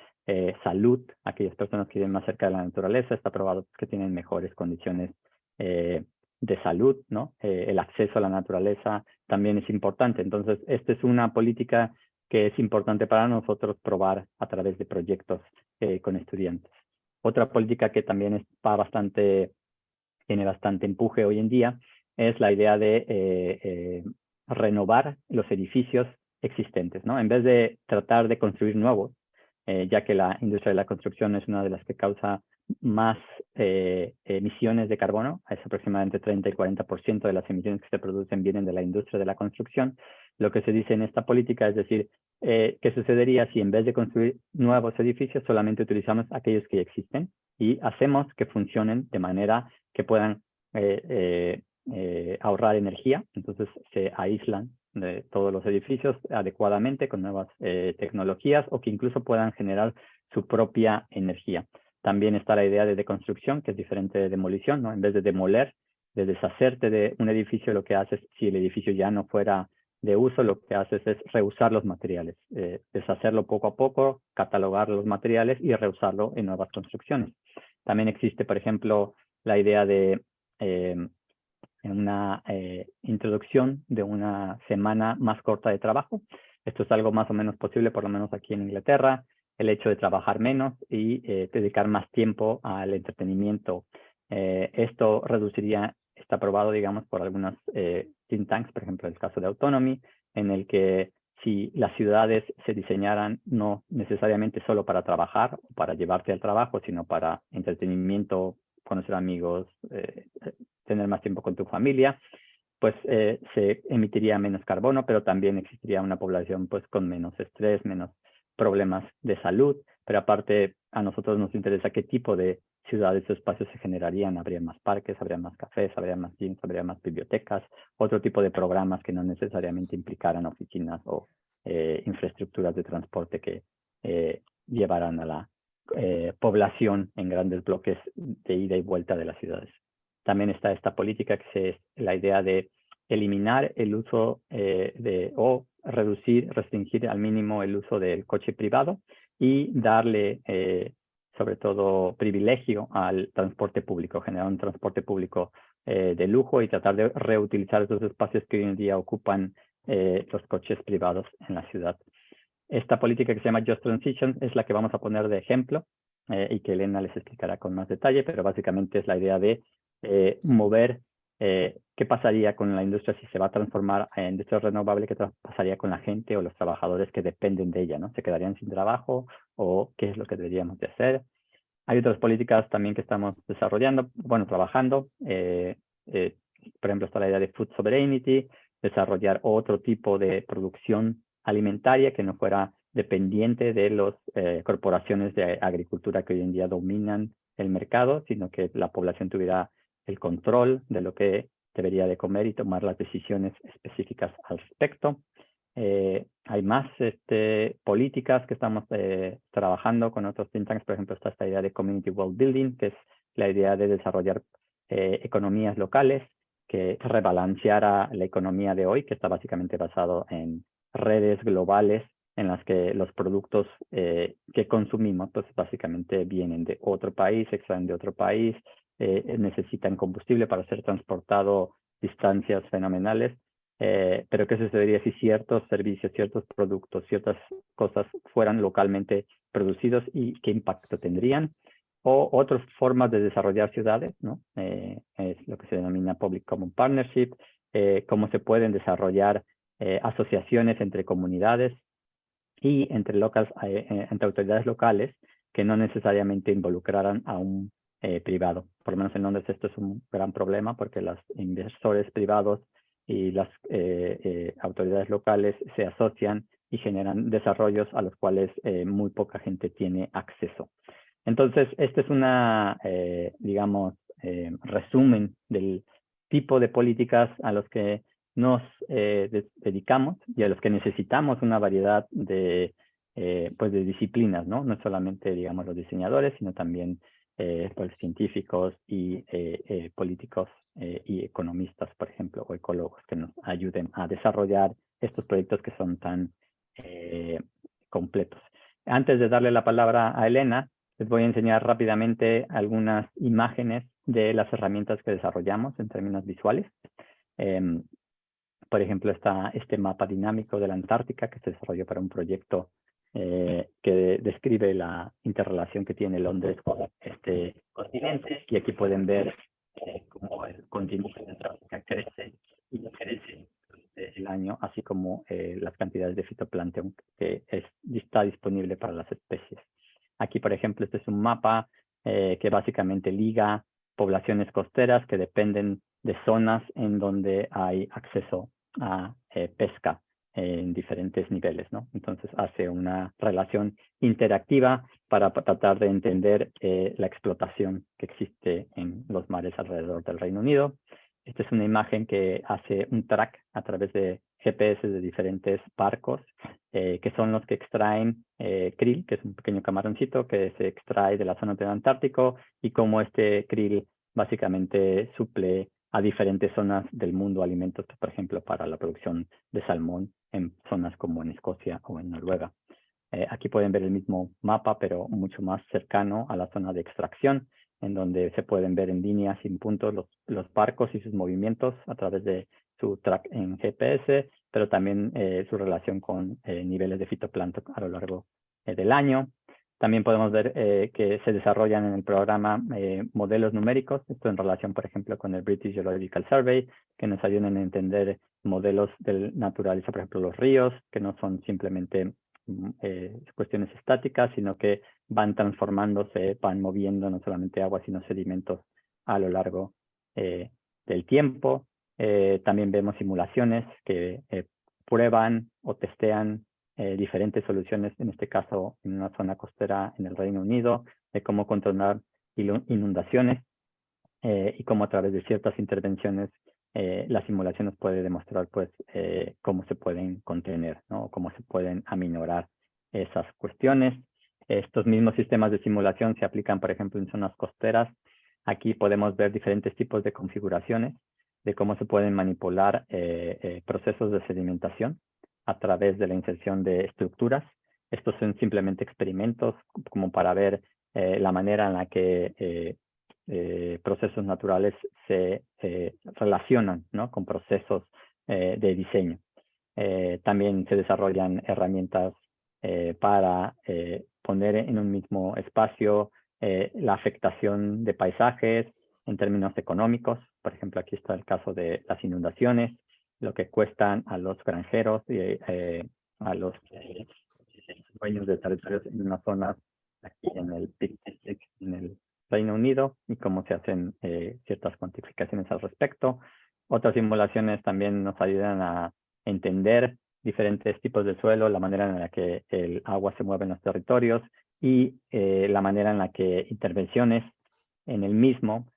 [SPEAKER 2] salud. Aquellas personas que viven más cerca de la naturaleza, está probado que tienen mejores condiciones de salud, ¿no? El acceso a la naturaleza también es importante. Entonces, esta es una política que es importante para nosotros probar a través de proyectos con estudiantes. Otra política que también tiene bastante empuje hoy en día es la idea de renovar los edificios existentes, ¿no? En vez de tratar de construir nuevos, ya que la industria de la construcción es una de las que causa más emisiones de carbono, es aproximadamente 30 y 40% de las emisiones que se producen vienen de la industria de la construcción. Lo que se dice en esta política es decir, ¿qué sucedería si en vez de construir nuevos edificios solamente utilizamos aquellos que ya existen y hacemos que funcionen de manera que puedan ahorrar energía? Entonces se aíslan de todos los edificios adecuadamente con nuevas tecnologías o que incluso puedan generar su propia energía. También está la idea de deconstrucción, que es diferente de demolición, ¿no? En vez de demoler, de deshacerte de un edificio, lo que haces, si el edificio ya no fuera de uso, lo que haces es reusar los materiales, deshacerlo poco a poco, catalogar los materiales y reusarlo en nuevas construcciones. También existe, por ejemplo, la idea de una introducción de una semana más corta de trabajo. Esto es algo más o menos posible, por lo menos aquí en Inglaterra. El hecho de trabajar menos y dedicar más tiempo al entretenimiento. Esto reduciría, está probado, digamos, por algunos think tanks, por ejemplo, el caso de Autonomy, en el que si las ciudades se diseñaran no necesariamente solo para trabajar o para llevarte al trabajo, sino para entretenimiento, conocer amigos, tener más tiempo con tu familia, pues se emitiría menos carbono, pero también existiría una población pues con menos estrés, menos problemas de salud, pero aparte a nosotros nos interesa qué tipo de ciudades o espacios se generarían. Habría más parques, habría más cafés, habría más gyms, habría más bibliotecas, otro tipo de programas que no necesariamente implicaran oficinas o infraestructuras de transporte que llevaran a la población en grandes bloques de ida y vuelta de las ciudades. También está esta política que es la idea de eliminar el uso o reducir, restringir al mínimo el uso del coche privado y darle sobre todo privilegio al transporte público, generar un transporte público de lujo y tratar de reutilizar esos espacios que hoy en día ocupan los coches privados en la ciudad. Esta política que se llama Just Transition es la que vamos a poner de ejemplo y que Elena les explicará con más detalle, pero básicamente es la idea de mover qué pasaría con la industria si se va a transformar en industria renovable, qué pasaría con la gente o los trabajadores que dependen de ella, ¿no? ¿Se quedarían sin trabajo o qué es lo que deberíamos de hacer? Hay otras políticas también que estamos desarrollando, bueno, trabajando. Por ejemplo, está la idea de food sovereignty, desarrollar otro tipo de producción alimentaria que no fuera dependiente de las corporaciones de agricultura que hoy en día dominan el mercado, sino que la población tuviera el control de lo que debería de comer y tomar las decisiones específicas al respecto. Hay más políticas que estamos trabajando con otros think tanks. Por ejemplo, está esta idea de Community World Building, que es la idea de desarrollar economías locales que rebalanceara la economía de hoy, que está básicamente basado en redes globales en las que los productos que consumimos pues básicamente vienen de otro país, se extraen de otro país, necesitan combustible para ser transportado distancias fenomenales pero ¿qué sucedería si ciertos servicios, ciertos productos, ciertas cosas fueran localmente producidos y qué impacto tendrían? O otras formas de desarrollar ciudades, ¿no? Es lo que se denomina Public-Common Partnership, cómo se pueden desarrollar asociaciones entre comunidades y entre autoridades locales que no necesariamente involucraran a un privado. Por lo menos en Londres esto es un gran problema porque los inversores privados y las autoridades locales se asocian y generan desarrollos a los cuales muy poca gente tiene acceso. Entonces, este es una, digamos, resumen del tipo de políticas a los que nos dedicamos y a los que necesitamos una variedad de, pues de disciplinas, ¿no? No solamente, digamos, los diseñadores, sino también pues, científicos y políticos y economistas, por ejemplo, o ecólogos que nos ayuden a desarrollar estos proyectos que son tan completos. Antes de darle la palabra a Elena, les voy a enseñar rápidamente algunas imágenes de las herramientas que desarrollamos en términos visuales. Por ejemplo, está este mapa dinámico de la Antártica que se desarrolló para un proyecto que describe la interrelación que tiene Londres con este continente. Y aquí pueden ver cómo el continente de Antártica crece y crece durante el año, así como las cantidades de fitoplancton que está disponible para las especies. Aquí, por ejemplo, este es un mapa que básicamente liga poblaciones costeras que dependen de zonas en donde hay acceso a pesca en diferentes niveles, ¿no? Entonces hace una relación interactiva para tratar de entender la explotación que existe en los mares alrededor del Reino Unido. Esta es una imagen que hace un track a través de GPS de diferentes barcos, que son los que extraen krill, que es un pequeño camaroncito que se extrae de la zona del Antártico, y cómo este krill básicamente suple a diferentes zonas del mundo alimentos, por ejemplo, para la producción de salmón en zonas como en Escocia o en Noruega. Aquí pueden ver el mismo mapa, pero mucho más cercano a la zona de extracción, en donde se pueden ver en líneas y en puntos los barcos y sus movimientos a través de su track en GPS, pero también su relación con niveles de fitoplancton a lo largo del año. También podemos ver que se desarrollan en el programa modelos numéricos, esto en relación, por ejemplo, con el British Geological Survey, que nos ayudan a entender modelos del naturaleza, por ejemplo, los ríos, que no son simplemente cuestiones estáticas, sino que van transformándose, van moviendo no solamente agua, sino sedimentos a lo largo del tiempo. También vemos simulaciones que prueban o testean diferentes soluciones, en este caso en una zona costera en el Reino Unido, de cómo controlar inundaciones y cómo a través de ciertas intervenciones la simulación nos puede demostrar pues cómo se pueden contener, ¿no? Cómo se pueden aminorar esas cuestiones. Estos mismos sistemas de simulación se aplican, por ejemplo, en zonas costeras. Aquí podemos ver diferentes tipos de configuraciones de cómo se pueden manipular procesos de sedimentación a través de la inserción de estructuras. Estos son simplemente experimentos como para ver la manera en la que procesos naturales se relacionan, ¿no? Con procesos de diseño. También se desarrollan herramientas para poner en un mismo espacio la afectación de paisajes en términos económicos. Por ejemplo, aquí está el caso de las inundaciones, lo que cuestan a los granjeros y a los dueños de territorios en una zona aquí en el Peak District, en el Reino Unido, y cómo se hacen ciertas cuantificaciones al respecto. Otras simulaciones también nos ayudan a entender diferentes tipos de suelo, la manera en la que el agua se mueve en los territorios y la manera en la que intervenciones en el mismo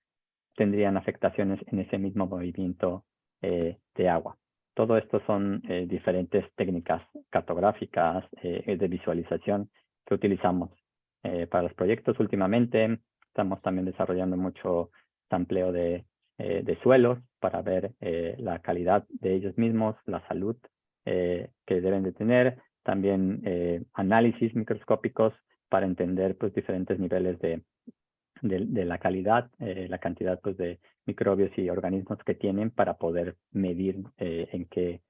[SPEAKER 2] tendrían afectaciones en ese mismo movimiento de agua. Todo esto son diferentes técnicas cartográficas de visualización que utilizamos para los proyectos. Últimamente estamos también desarrollando mucho sampleo de suelos para ver la calidad de ellos mismos, la salud que deben de tener, también análisis microscópicos para entender pues, diferentes niveles de de la calidad, la cantidad pues, de microbios y organismos que tienen para poder medir en qué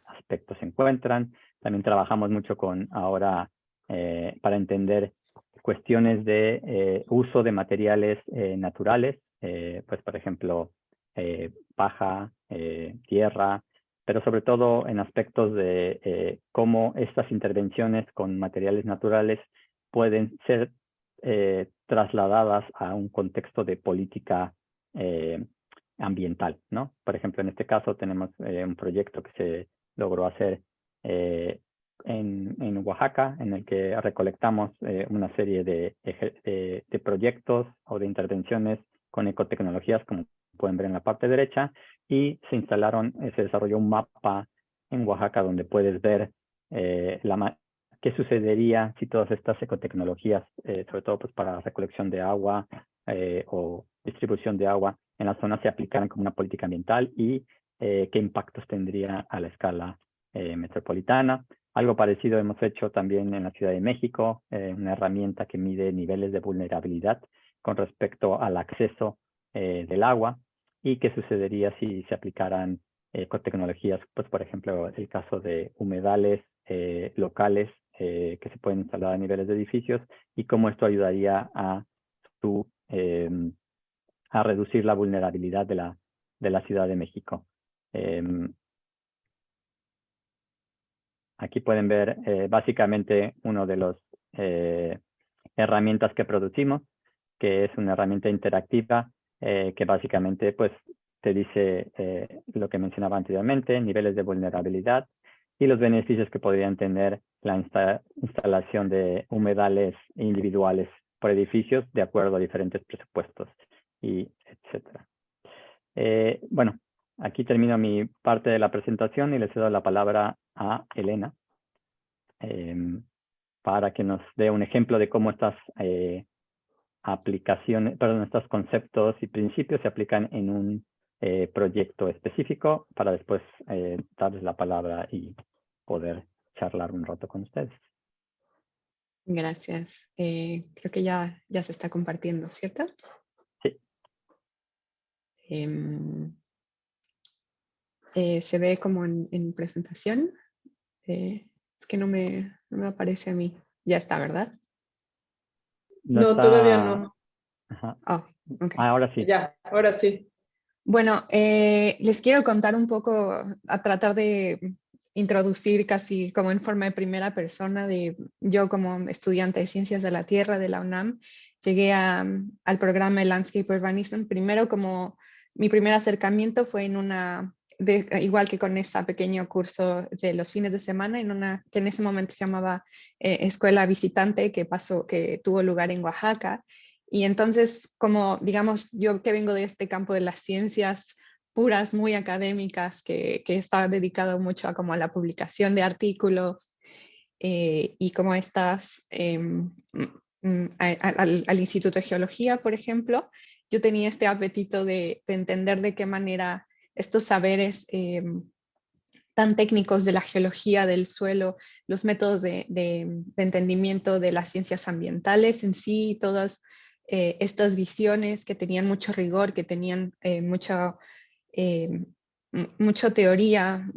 [SPEAKER 2] aspectos se encuentran. También trabajamos mucho con ahora para entender cuestiones de uso de materiales naturales, pues por ejemplo, paja, tierra, pero sobre todo en aspectos de cómo estas intervenciones con materiales naturales pueden ser trasladadas a un contexto de política ambiental, ¿no? Por ejemplo, en este caso tenemos un proyecto que se logró hacer en Oaxaca, en el que recolectamos una serie de proyectos o de intervenciones con ecotecnologías, como pueden ver en la parte derecha, y se desarrolló un mapa en Oaxaca donde puedes ver qué sucedería si todas estas ecotecnologías, sobre todo pues, para recolección de agua o distribución de agua en la zona, se aplicaran como una política ambiental y qué impactos tendría a la escala metropolitana. Algo parecido hemos hecho también en la Ciudad de México, una herramienta que mide niveles de vulnerabilidad con respecto al acceso del agua y qué sucedería si se aplicaran ecotecnologías, pues por ejemplo el caso de humedales locales que se pueden instalar a niveles de edificios y cómo esto ayudaría a reducir la vulnerabilidad de la Ciudad de México. Aquí pueden ver básicamente uno de los herramientas que producimos, que es una herramienta interactiva que básicamente pues, te dice lo que mencionaba anteriormente, niveles de vulnerabilidad y los beneficios que podrían tener la instalación de humedales individuales por edificios de acuerdo a diferentes presupuestos, y etcétera. Bueno, aquí termino mi parte de la presentación y le cedo la palabra a Elena para que nos dé un ejemplo de cómo estas estos conceptos y principios se aplican en un proyecto específico, para después darles la palabra y poder charlar un rato con ustedes.
[SPEAKER 3] Gracias. Creo que ya se está compartiendo, ¿cierto?
[SPEAKER 2] Sí.
[SPEAKER 3] Se ve como en presentación. Es que no me aparece a mí. Ya está, ¿verdad?
[SPEAKER 1] No, todavía no.
[SPEAKER 2] Ajá.
[SPEAKER 3] Oh, okay.
[SPEAKER 2] Ahora sí.
[SPEAKER 1] Ya, ahora sí.
[SPEAKER 3] Bueno, les quiero contar un poco, a tratar de introducir casi como en forma de primera persona de yo como estudiante de Ciencias de la Tierra de la UNAM, llegué al programa de Landscape Urbanism. Primero, como mi primer acercamiento fue igual que con ese pequeño curso de los fines de semana, que en ese momento se llamaba Escuela Visitante, que tuvo lugar en Oaxaca. Y entonces, como digamos, yo que vengo de este campo de las ciencias puras, muy académicas, que está dedicado mucho como a la publicación de artículos y como al Instituto de Geología, por ejemplo, yo tenía este apetito de entender de qué manera estos saberes tan técnicos de la geología del suelo, los métodos de entendimiento de las ciencias ambientales en sí, todas estas visiones que tenían mucho rigor, que tenían mucha teoría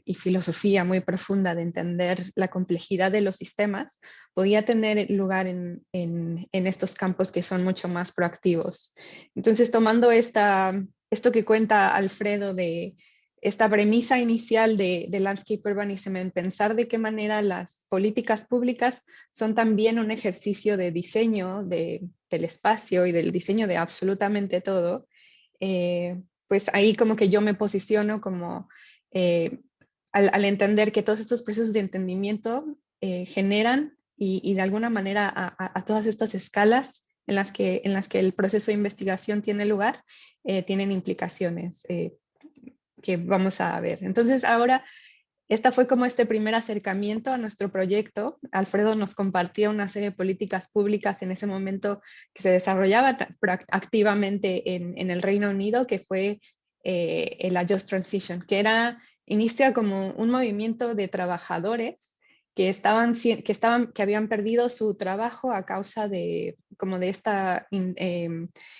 [SPEAKER 3] y filosofía muy profunda de entender la complejidad de los sistemas, podía tener lugar en estos campos que son mucho más proactivos. Entonces, tomando esto que cuenta Alfredo de esta premisa inicial de Landscape Urbanism, en pensar de qué manera las políticas públicas son también un ejercicio de diseño del espacio y del diseño de absolutamente todo, pues ahí como que yo me posiciono como al entender que todos estos procesos de entendimiento generan y de alguna manera a todas estas escalas en las que el proceso de investigación tiene lugar, tienen implicaciones que vamos a ver. Entonces ahora, esta fue como este primer acercamiento a nuestro proyecto. Alfredo nos compartía una serie de políticas públicas en ese momento que se desarrollaba activamente en el Reino Unido, que fue la Just Transition, que inicia como un movimiento de trabajadores que habían perdido su trabajo a causa de esta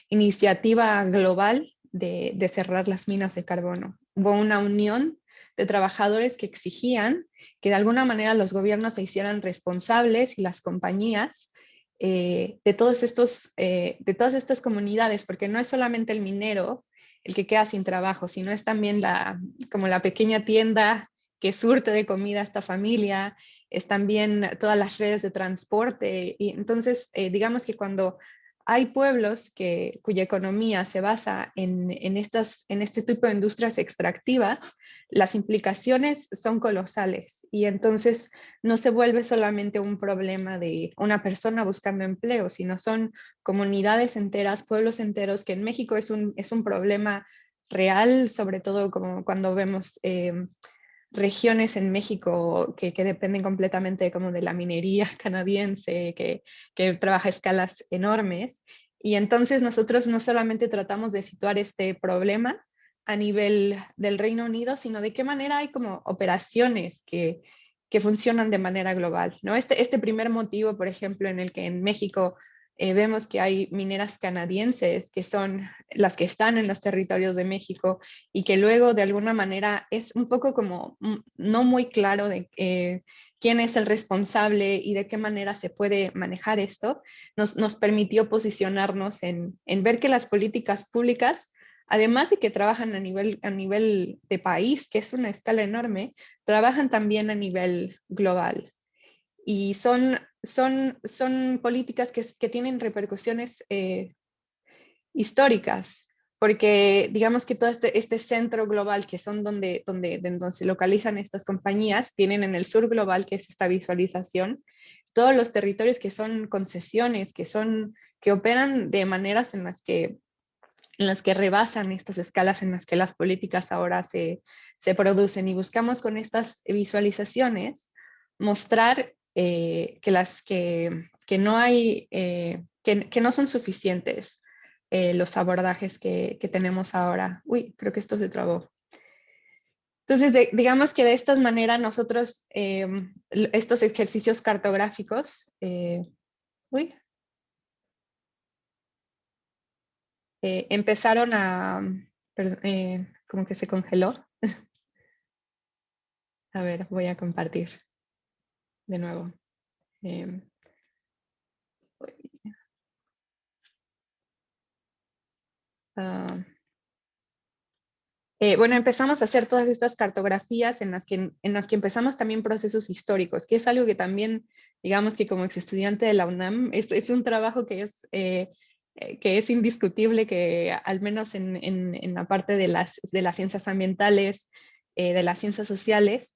[SPEAKER 3] iniciativa global de cerrar las minas de carbono. Hubo una unión de trabajadores que exigían que de alguna manera los gobiernos se hicieran responsables y las compañías de todas estas comunidades, porque no es solamente el minero el que queda sin trabajo, sino es también como la pequeña tienda que surte de comida a esta familia, es también todas las redes de transporte. Y entonces, digamos que cuando hay pueblos cuya economía se basa en este tipo de industrias extractivas, las implicaciones son colosales y entonces no se vuelve solamente un problema de una persona buscando empleo, sino son comunidades enteras, pueblos enteros, que en México es un problema real, sobre todo como cuando vemos regiones en México que dependen completamente como de la minería canadiense, que trabaja a escalas enormes. Y entonces nosotros no solamente tratamos de situar este problema a nivel del Reino Unido, sino de qué manera hay como operaciones que funcionan de manera global, ¿no? Este primer motivo, por ejemplo, en el que en México vemos que hay mineras canadienses que son las que están en los territorios de México y que luego de alguna manera es un poco como no muy claro de quién es el responsable y de qué manera se puede manejar esto, nos permitió posicionarnos en ver que las políticas públicas, además de que trabajan a nivel de país, que es una escala enorme, trabajan también a nivel global. Y son políticas que tienen repercusiones históricas, porque digamos que todo este centro global, que son donde se localizan estas compañías, tienen en el sur global, que es esta visualización, todos los territorios que son concesiones, que operan de maneras en las que rebasan estas escalas en las que las políticas ahora se producen. Y buscamos con estas visualizaciones mostrar que no hay, que no son suficientes los abordajes que tenemos ahora. Uy, creo que esto se trabó. Entonces, digamos que de esta manera nosotros, estos ejercicios cartográficos, empezaron como que se congeló. A ver, voy a compartir de nuevo. Eh, ah, bueno, empezamos a hacer todas estas cartografías en las que empezamos también procesos históricos, que es algo que también, digamos que como ex estudiante de la UNAM, es un trabajo que es indiscutible, que al menos en la parte de las ciencias ambientales, de las ciencias sociales,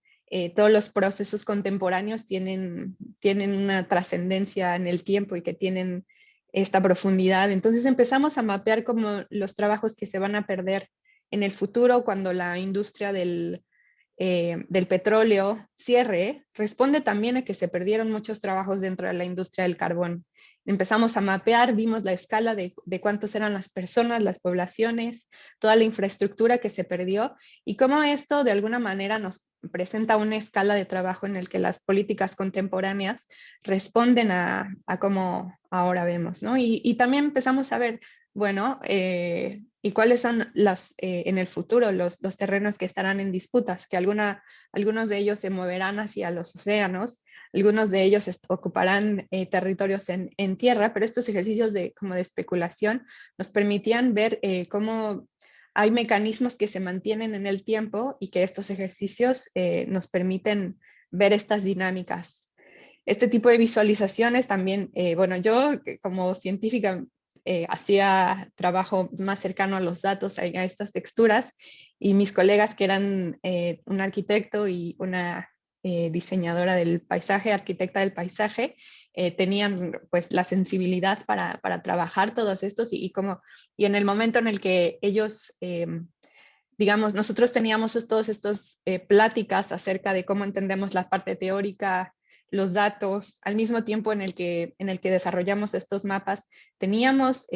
[SPEAKER 3] todos los procesos contemporáneos tienen una trascendencia en el tiempo y que tienen esta profundidad. Entonces empezamos a mapear como los trabajos que se van a perder en el futuro, cuando la industria del petróleo cierre, responde también a que se perdieron muchos trabajos dentro de la industria del carbón. Empezamos a mapear, vimos la escala de cuántos eran las personas, las poblaciones, toda la infraestructura que se perdió y cómo esto de alguna manera nos presenta una escala de trabajo en el que las políticas contemporáneas responden a cómo ahora vemos, ¿no? Y también empezamos a ver, bueno, y cuáles son en el futuro los terrenos que estarán en disputas, que algunos de ellos se moverán hacia los océanos, algunos de ellos ocuparán territorios en tierra, pero estos ejercicios como de especulación nos permitían ver cómo hay mecanismos que se mantienen en el tiempo y que estos ejercicios nos permiten ver estas dinámicas. Este tipo de visualizaciones también, bueno, yo como científica hacía trabajo más cercano a los datos, a estas texturas, y mis colegas que eran un arquitecto y una diseñadora del paisaje, arquitecta del paisaje, tenían pues la sensibilidad para trabajar todos estos y en el momento en el que ellos digamos, nosotros teníamos todos estos pláticas acerca de cómo entendemos la parte teórica, los datos, al mismo tiempo en el que desarrollamos estos mapas, teníamos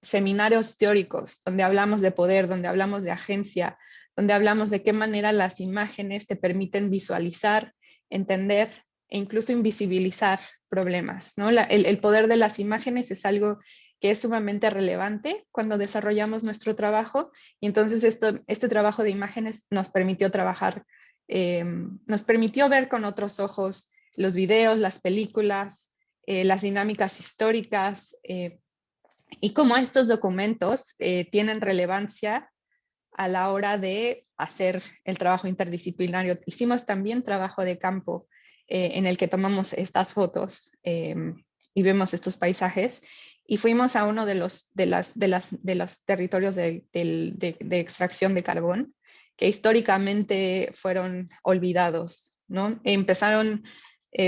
[SPEAKER 3] seminarios teóricos donde hablamos de poder, donde hablamos de agencia, donde hablamos de qué manera las imágenes te permiten visualizar, entender e incluso invisibilizar problemas, ¿no? El poder de las imágenes es algo que es sumamente relevante cuando desarrollamos nuestro trabajo, y entonces este trabajo de imágenes nos permitió trabajar, nos permitió ver con otros ojos los videos, las películas, las dinámicas históricas, y cómo estos documentos tienen relevancia a la hora de hacer el trabajo interdisciplinario. Hicimos también trabajo de campo en el que tomamos estas fotos y vemos estos paisajes, y fuimos a uno de los territorios de extracción de carbón que históricamente fueron olvidados, ¿no?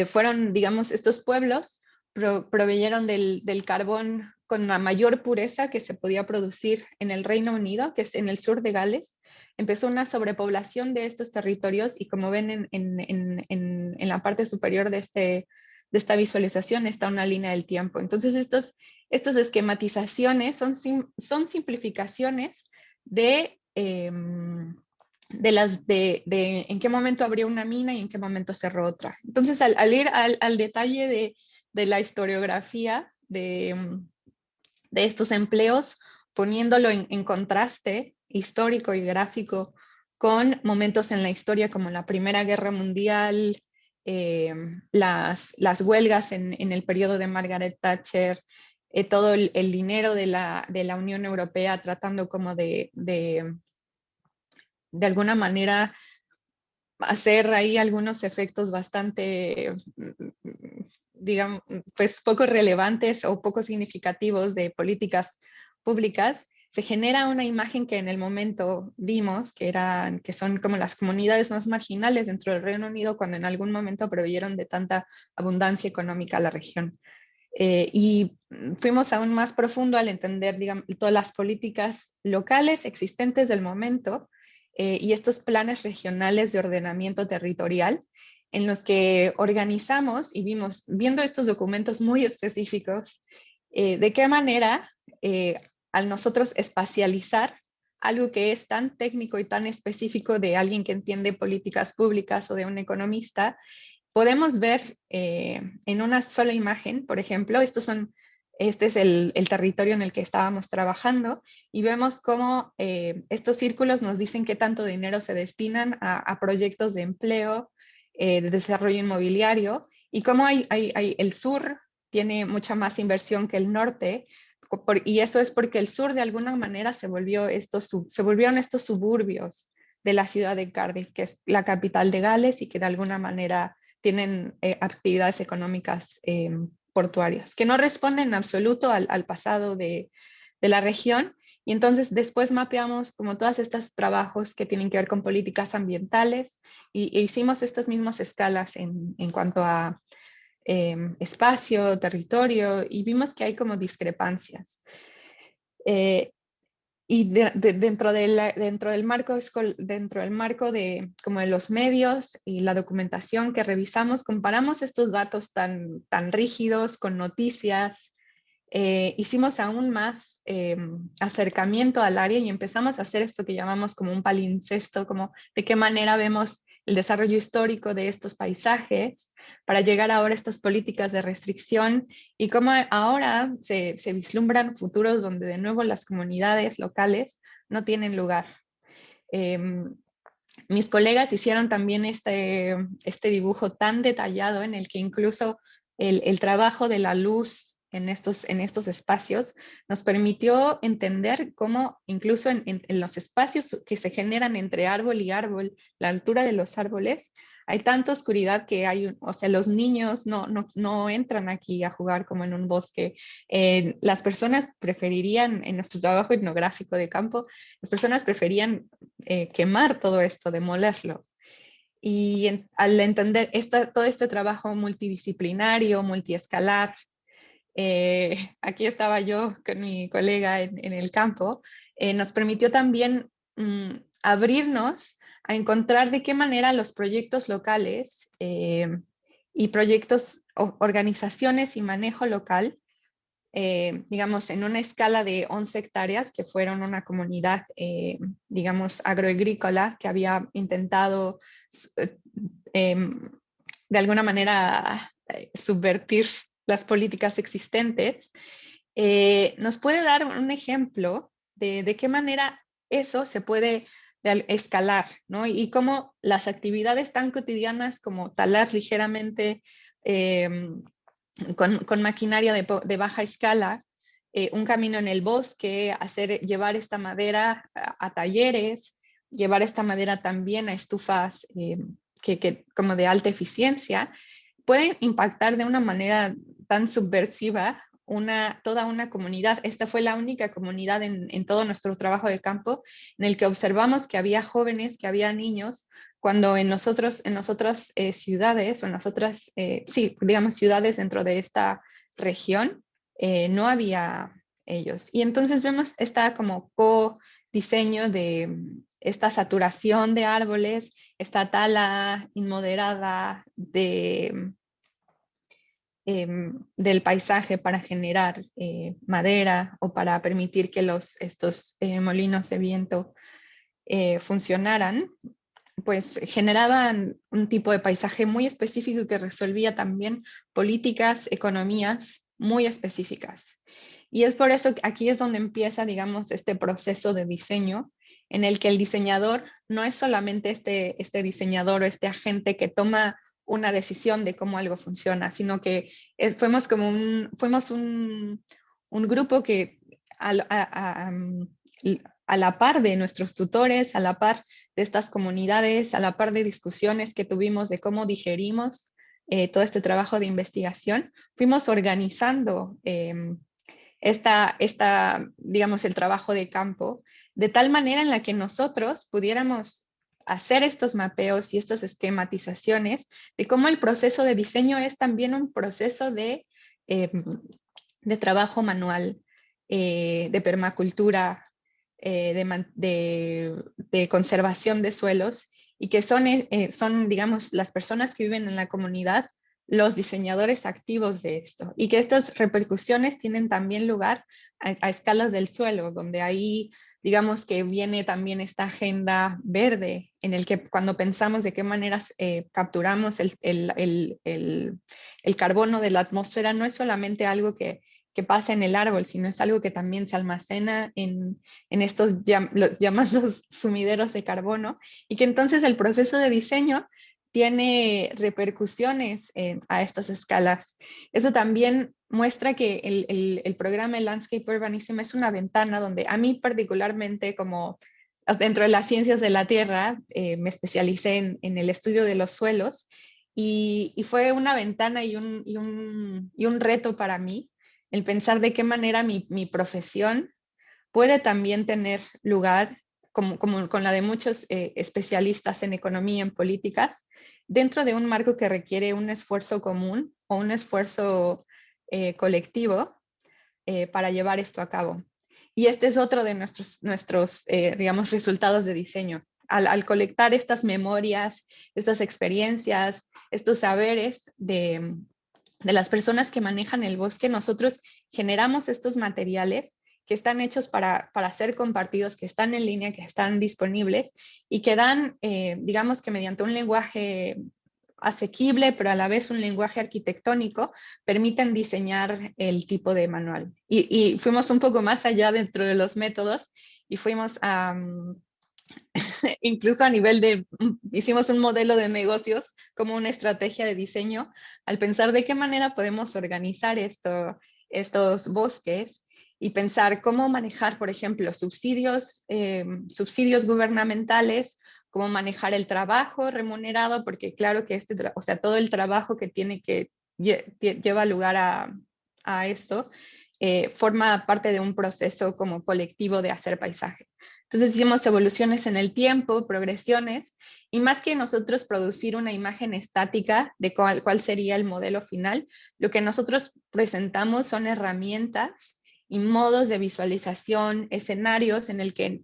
[SPEAKER 3] Fueron, digamos, estos pueblos proveyeron del carbón con la mayor pureza que se podía producir en el Reino Unido, que es en el sur de Gales. Empezó una sobrepoblación de estos territorios, y como ven en la parte superior de esta visualización está una línea del tiempo. Entonces estas esquematizaciones son simplificaciones de en qué momento abrió una mina y en qué momento cerró otra. Entonces, al ir al detalle de la historiografía de estos empleos, poniéndolo en contraste histórico y gráfico con momentos en la historia como la Primera Guerra Mundial, las huelgas en el periodo de Margaret Thatcher, todo el dinero de la Unión Europea tratando como de alguna manera hacer ahí algunos efectos bastante, digamos, pues poco relevantes o poco significativos de políticas públicas, se genera una imagen que en el momento vimos que son como las comunidades más marginales dentro del Reino Unido, cuando en algún momento proveyeron de tanta abundancia económica a la región. Y fuimos aún más profundo al entender, digamos, todas las políticas locales existentes del momento, y estos planes regionales de ordenamiento territorial en los que organizamos y viendo estos documentos muy específicos, de qué manera al nosotros espacializar algo que es tan técnico y tan específico de alguien que entiende políticas públicas o de un economista, podemos ver en una sola imagen, por ejemplo, este es el territorio en el que estábamos trabajando, y vemos cómo estos círculos nos dicen qué tanto dinero se destinan a proyectos de empleo, de desarrollo inmobiliario, y cómo el sur tiene mucha más inversión que el norte, y eso es porque el sur de alguna manera se volvieron estos suburbios de la ciudad de Cardiff, que es la capital de Gales y que de alguna manera tienen actividades económicas portuarias, que no responden en absoluto al pasado de la región. Y entonces después mapeamos como todos estos trabajos que tienen que ver con políticas ambientales, e hicimos estas mismas escalas en cuanto a espacio, territorio, y vimos que hay como discrepancias. Y dentro del marco de como de los medios y la documentación que revisamos, comparamos estos datos tan rígidos con noticias. Hicimos aún más acercamiento al área y empezamos a hacer esto que llamamos como un palincesto, como de qué manera vemos el desarrollo histórico de estos paisajes para llegar ahora a estas políticas de restricción, y cómo ahora se vislumbran futuros donde de nuevo las comunidades locales no tienen lugar. Mis colegas hicieron también este dibujo tan detallado en el que incluso el trabajo de la luz en estos espacios nos permitió entender cómo incluso en los espacios que se generan entre árbol y árbol, la altura de los árboles, hay tanta oscuridad que o sea, los niños no entran aquí a jugar como en un bosque. Las personas preferirían, en nuestro trabajo etnográfico de campo, las personas preferían quemar todo esto, demolerlo. Y al entender todo este trabajo multidisciplinario, multiescalar, aquí estaba yo con mi colega en el campo, nos permitió también abrirnos a encontrar de qué manera los proyectos locales y proyectos, organizaciones y manejo local, digamos, en una escala de 11 hectáreas, que fueron una comunidad, digamos, agroagrícola que había intentado de alguna manera subvertir las políticas existentes, ¿nos puede dar un ejemplo de qué manera eso se puede escalar, ¿no? Y cómo las actividades tan cotidianas como talar ligeramente con maquinaria de baja escala, un camino en el bosque, llevar esta madera a talleres, llevar esta madera también a estufas como de alta eficiencia, pueden impactar de una manera tan subversiva toda una comunidad. Esta fue la única comunidad en todo nuestro trabajo de campo en el que observamos que había jóvenes, que había niños, cuando en otras ciudades o en las otras, sí, digamos ciudades dentro de esta región, no había ellos. Y entonces vemos esta como co-diseño de esta saturación de árboles, esta tala inmoderada del paisaje para generar madera o para permitir que estos molinos de viento funcionaran, pues generaban un tipo de paisaje muy específico que resolvía también políticas, economías muy específicas. Y es por eso que aquí es donde empieza, digamos, este proceso de diseño en el que el diseñador no es solamente este diseñador o este agente que toma una decisión de cómo algo funciona, sino que fuimos un grupo que a la par de nuestros tutores, a la par de estas comunidades, a la par de discusiones que tuvimos de cómo digerimos todo este trabajo de investigación, fuimos organizando digamos, el trabajo de campo de tal manera en la que nosotros pudiéramos hacer estos mapeos y estas esquematizaciones de cómo el proceso de diseño es también un proceso de trabajo manual, de permacultura, de conservación de suelos, y que son, digamos, las personas que viven en la comunidad los diseñadores activos de esto, y que estas repercusiones tienen también lugar a escalas del suelo, donde ahí, digamos, que viene también esta agenda verde, en el que cuando pensamos de qué maneras capturamos el carbono de la atmósfera, no es solamente algo que pasa en el árbol, sino es algo que también se almacena en estos los llamados sumideros de carbono, y que entonces el proceso de diseño tiene repercusiones a estas escalas. Eso también muestra que el programa de Landscape Urbanism es una ventana donde a mí particularmente, como dentro de las ciencias de la tierra, me especialicé en el estudio de los suelos, y fue una ventana y un reto para mí el pensar de qué manera mi profesión puede también tener lugar, como con la de muchos especialistas en economía y en políticas, dentro de un marco que requiere un esfuerzo común o un esfuerzo colectivo para llevar esto a cabo. Y este es otro de nuestros digamos, resultados de diseño. Al colectar estas memorias, estas experiencias, estos saberes de las personas que manejan el bosque, nosotros generamos estos materiales que están hechos para ser compartidos, que están en línea, que están disponibles y que dan, digamos que mediante un lenguaje asequible, pero a la vez un lenguaje arquitectónico, permiten diseñar el tipo de manual. Y fuimos un poco más allá dentro de los métodos y fuimos a... incluso a nivel hicimos un modelo de negocios como una estrategia de diseño al pensar de qué manera podemos organizar estos bosques y pensar cómo manejar, por ejemplo, subsidios gubernamentales, cómo manejar el trabajo remunerado, porque claro que o sea, todo el trabajo que lleva lugar a esto, forma parte de un proceso como colectivo de hacer paisaje. Entonces hicimos evoluciones en el tiempo, progresiones, y más que nosotros producir una imagen estática de cuál sería el modelo final, lo que nosotros presentamos son herramientas y modos de visualización, escenarios en el que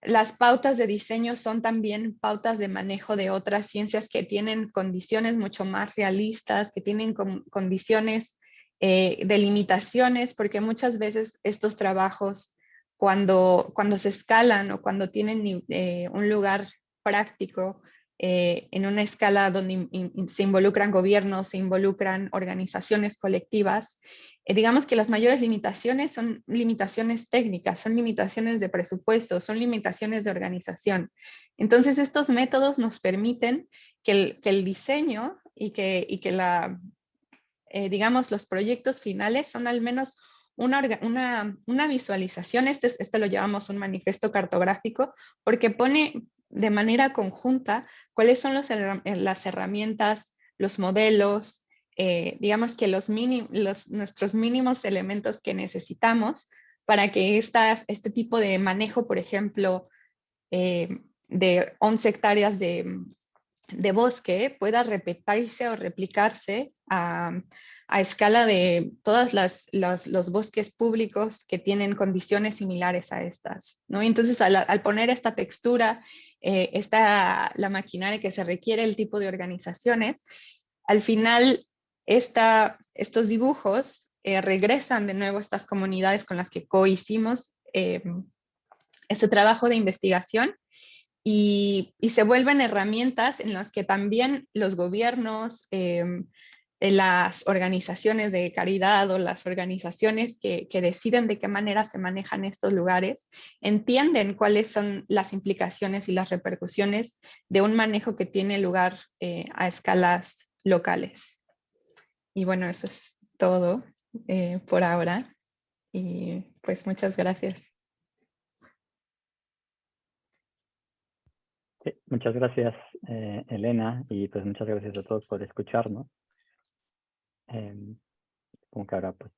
[SPEAKER 3] las pautas de diseño son también pautas de manejo de otras ciencias que tienen condiciones mucho más realistas, que tienen condiciones de limitaciones, porque muchas veces estos trabajos, cuando se escalan o cuando tienen un lugar práctico en una escala donde se involucran gobiernos, se involucran organizaciones colectivas. Digamos que las mayores limitaciones son limitaciones técnicas, son limitaciones de presupuesto, son limitaciones de organización. Entonces, estos métodos nos permiten que el diseño y que digamos, los proyectos finales son al menos una visualización. Este lo llamamos un manifiesto cartográfico, porque pone de manera conjunta cuáles son las herramientas, los modelos, digamos que nuestros mínimos elementos que necesitamos para que este tipo de manejo, por ejemplo, de 11 hectáreas de bosque pueda repetirse o replicarse a escala de todos los bosques públicos que tienen condiciones similares a estas, ¿no? Entonces, al poner esta textura, la maquinaria que se requiere, el tipo de organizaciones, al final estos dibujos regresan de nuevo a estas comunidades con las que cohicimos este trabajo de investigación, y se vuelven herramientas en las que también los gobiernos, las organizaciones de caridad o las organizaciones que deciden de qué manera se manejan estos lugares, entienden cuáles son las implicaciones y las repercusiones de un manejo que tiene lugar a escalas locales. Y bueno, eso es todo por ahora. Y pues muchas gracias.
[SPEAKER 2] Sí, muchas gracias, Elena, y pues muchas gracias a todos por escucharnos. Como que ahora pues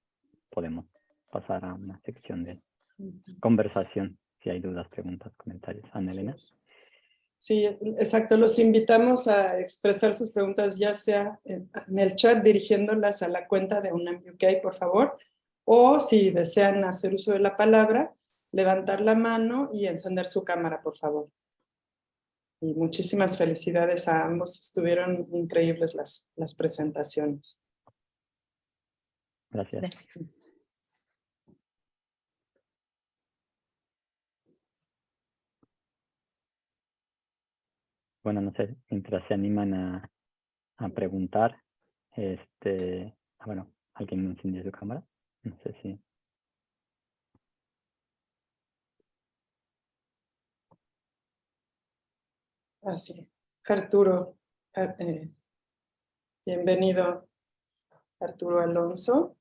[SPEAKER 2] podemos pasar a una sección de conversación, si hay dudas, preguntas, comentarios. Ana Elena.
[SPEAKER 1] Sí, exacto. Los invitamos a expresar sus preguntas, ya sea en el chat dirigiéndolas a la cuenta de UNAM UK, por favor, o si desean hacer uso de la palabra, levantar la mano y encender su cámara, por favor. Y muchísimas felicidades a ambos. Estuvieron increíbles las presentaciones.
[SPEAKER 2] Gracias.
[SPEAKER 3] Gracias.
[SPEAKER 2] Bueno, no sé, mientras se animan a preguntar, bueno, ¿alguien encendió su cámara? No sé si...
[SPEAKER 1] Así. Arturo, bienvenido, Arturo Alonso.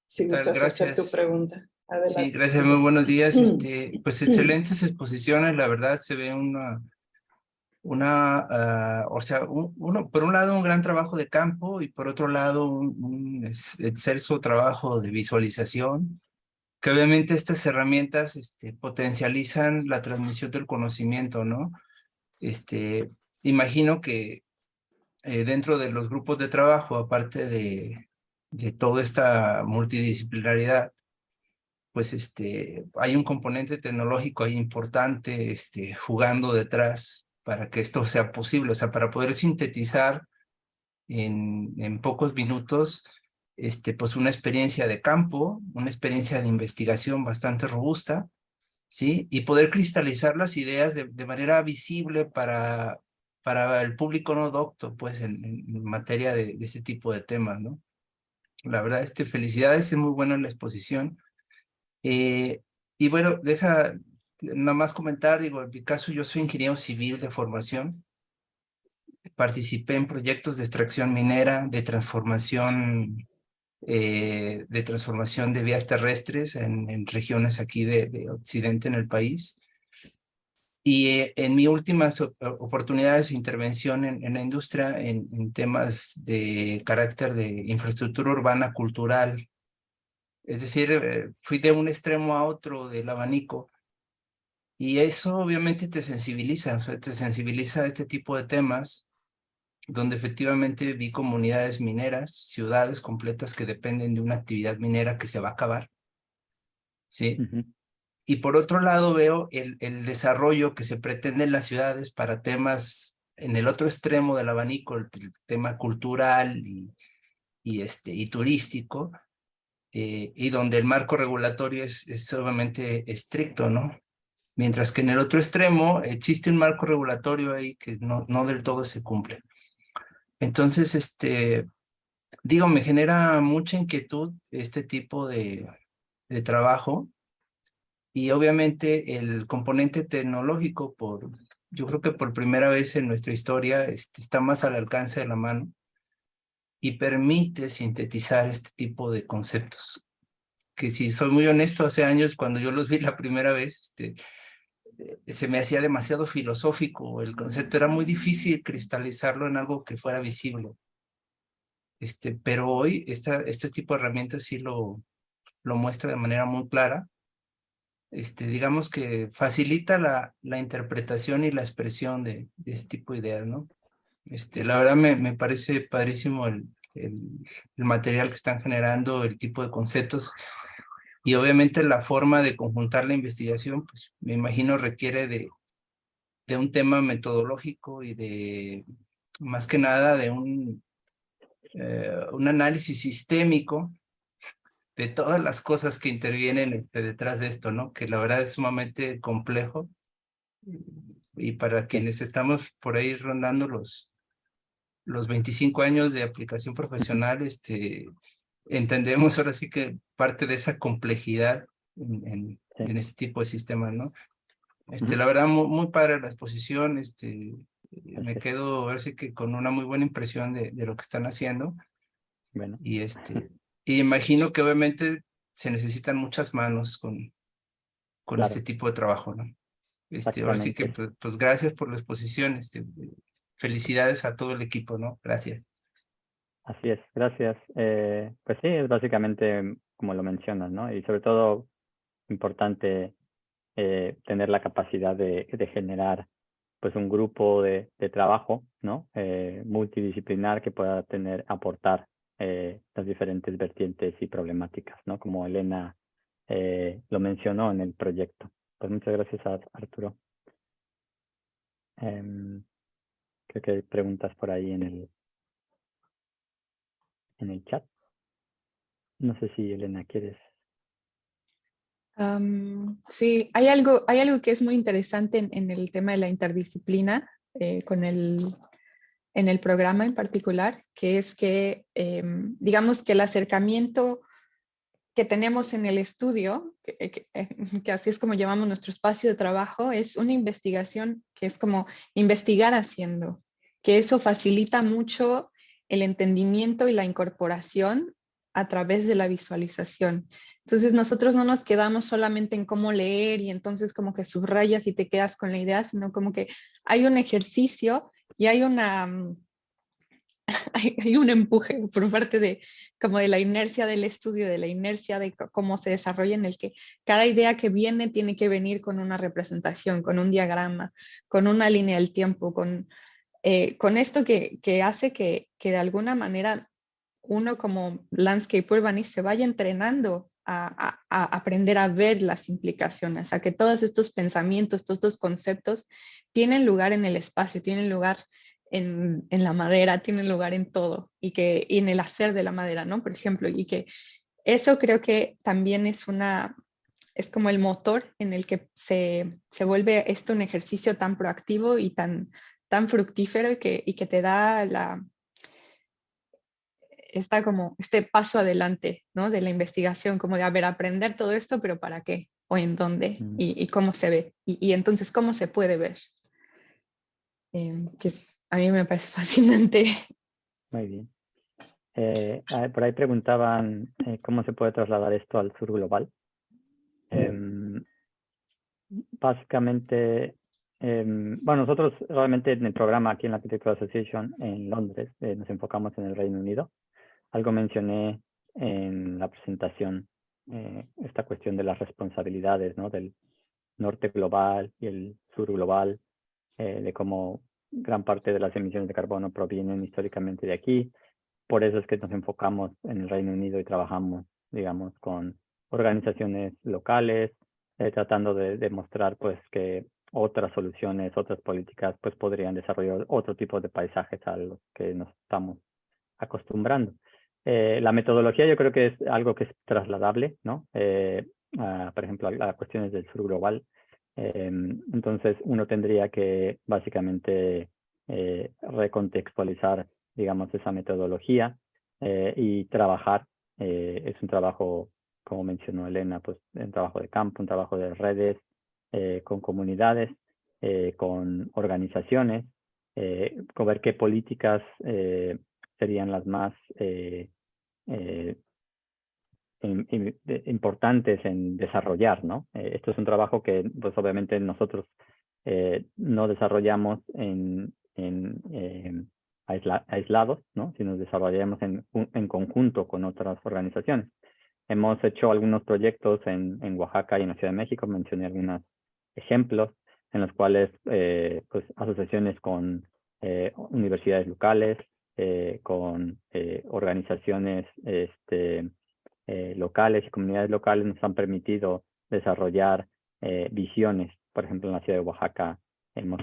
[SPEAKER 1] Si gustas hacer tu pregunta. Adelante.
[SPEAKER 4] Sí, gracias, muy buenos días. Pues excelentes exposiciones, la verdad se ve o sea, por un lado un gran trabajo de campo y por otro lado un excelso trabajo de visualización, que obviamente estas herramientas potencializan la transmisión del conocimiento, ¿no? Imagino que dentro de los grupos de trabajo, aparte de toda esta multidisciplinaridad, pues hay un componente tecnológico ahí importante jugando detrás para que esto sea posible, o sea, para poder sintetizar en pocos minutos pues una experiencia de campo, una experiencia de investigación bastante robusta, ¿sí? Y poder cristalizar las ideas de manera visible para el público no docto, pues en materia de este tipo de temas, ¿no? La verdad, felicidades, es muy buena la exposición. Y bueno, deja nada más comentar, digo, en mi caso yo soy ingeniero civil de formación, participé en proyectos de extracción minera, de transformación de vías terrestres en regiones aquí de occidente en el país. Y en mis últimas oportunidades de intervención en la industria, en temas de carácter de infraestructura urbana cultural, es decir, fui de un extremo a otro del abanico, y eso obviamente te sensibiliza, o sea, te sensibiliza a este tipo de temas, donde efectivamente vi comunidades mineras, ciudades completas que dependen de una actividad minera que se va a acabar, ¿sí? Y por otro lado veo el desarrollo que se pretende en las ciudades para temas en el otro extremo del abanico, el tema cultural y turístico, y donde el marco regulatorio es obviamente estricto, ¿no? Mientras que en el otro extremo existe un marco regulatorio ahí que no del todo se cumple. Entonces, digo, me genera mucha inquietud este tipo de trabajo, y obviamente el componente tecnológico, yo creo que por primera vez en nuestra historia está más al alcance de la mano y permite sintetizar este tipo de conceptos, que si soy muy honesto, hace años cuando yo los vi la primera vez, se me hacía demasiado filosófico, el concepto era muy difícil cristalizarlo en algo que fuera visible. Pero hoy este tipo de herramientas sí lo muestra de manera muy clara. Digamos que facilita la interpretación y la expresión de este tipo de ideas, ¿no? La verdad me parece padrísimo el material que están generando, el tipo de conceptos, y obviamente la forma de conjuntar la investigación, pues me imagino requiere de un tema metodológico y más que nada, de un análisis sistémico de todas las cosas que intervienen detrás de esto, ¿no? Que la verdad es sumamente complejo, y para quienes estamos por ahí rondando los 25 años de aplicación profesional, entendemos ahora sí que parte de esa complejidad en este tipo de sistemas, ¿no? La verdad, muy padre la exposición, me quedo ahora sí que con una muy buena impresión de lo que están haciendo.
[SPEAKER 2] Bueno.
[SPEAKER 4] Y y imagino que obviamente se necesitan muchas manos con
[SPEAKER 2] Claro.
[SPEAKER 4] este tipo de trabajo, ¿no? Ahora sí que pues gracias por la exposición, felicidades a todo el equipo, ¿no? Gracias.
[SPEAKER 2] Así es, gracias. Pues sí, es básicamente como lo mencionas, ¿no? Y sobre todo importante tener la capacidad de generar pues un grupo de trabajo, ¿no? Multidisciplinar que pueda aportar las diferentes vertientes y problemáticas, ¿no? Como Elena lo mencionó en el proyecto. Pues muchas gracias a Arturo. Creo que hay preguntas por ahí en el chat. No sé si Elena quieres.
[SPEAKER 3] Sí, hay algo que es muy interesante en el tema de la interdisciplina en el programa en particular, que es que digamos que el acercamiento que tenemos en el estudio, que así es como llamamos nuestro espacio de trabajo, es una investigación que es como investigar haciendo, que eso facilita mucho el entendimiento y la incorporación a través de la visualización. Entonces nosotros no nos quedamos solamente en cómo leer y entonces como que subrayas y te quedas con la idea, sino como que hay un ejercicio y hay hay un empuje por parte de como de la inercia del estudio, de la inercia de cómo se desarrolla, en el que cada idea que viene tiene que venir con una representación, con un diagrama, con una línea del tiempo, con esto que hace que de alguna manera uno como landscape urbanist se vaya entrenando a aprender a ver las implicaciones, a que todos estos pensamientos, todos estos conceptos tienen lugar en el espacio, tienen lugar en la madera, tienen lugar en todo y en el hacer de la madera, ¿no? Por ejemplo, y que eso creo que también es como el motor en el que se vuelve esto un ejercicio tan proactivo y tan fructífero y que te da como este paso adelante, ¿no? De la investigación, como de, aprender todo esto, pero ¿para qué? ¿O en dónde? Y cómo se ve. Y entonces, ¿cómo se puede ver? A mí me parece fascinante.
[SPEAKER 2] Muy bien. Por ahí preguntaban cómo se puede trasladar esto al sur global. Básicamente, bueno, nosotros realmente en el programa aquí en la Architecture Association en Londres nos enfocamos en el Reino Unido. Algo mencioné en la presentación, esta cuestión de las responsabilidades, ¿no? Del norte global y el sur global, de cómo gran parte de las emisiones de carbono provienen históricamente de aquí. Por eso es que nos enfocamos en el Reino Unido y trabajamos, digamos, con organizaciones locales, tratando de demostrar pues que otras soluciones, otras políticas pues podrían desarrollar otro tipo de paisajes a los que nos estamos acostumbrando. La metodología yo creo que es algo que es trasladable, ¿no? Por ejemplo, a cuestiones del sur global. Entonces, uno tendría que básicamente recontextualizar, digamos, esa metodología y trabajar. Es un trabajo, como mencionó Elena, pues un trabajo de campo, un trabajo de redes, con comunidades, con organizaciones, con ver qué políticas serían las más importantes en desarrollar, ¿no? Esto es un trabajo que, pues obviamente nosotros no desarrollamos aislados, ¿no? Sino desarrollamos en conjunto con otras organizaciones. Hemos hecho algunos proyectos en Oaxaca y en la Ciudad de México, mencioné algunos ejemplos en los cuales pues asociaciones con universidades locales, con organizaciones locales y comunidades locales nos han permitido desarrollar visiones. Por ejemplo, en la ciudad de Oaxaca hemos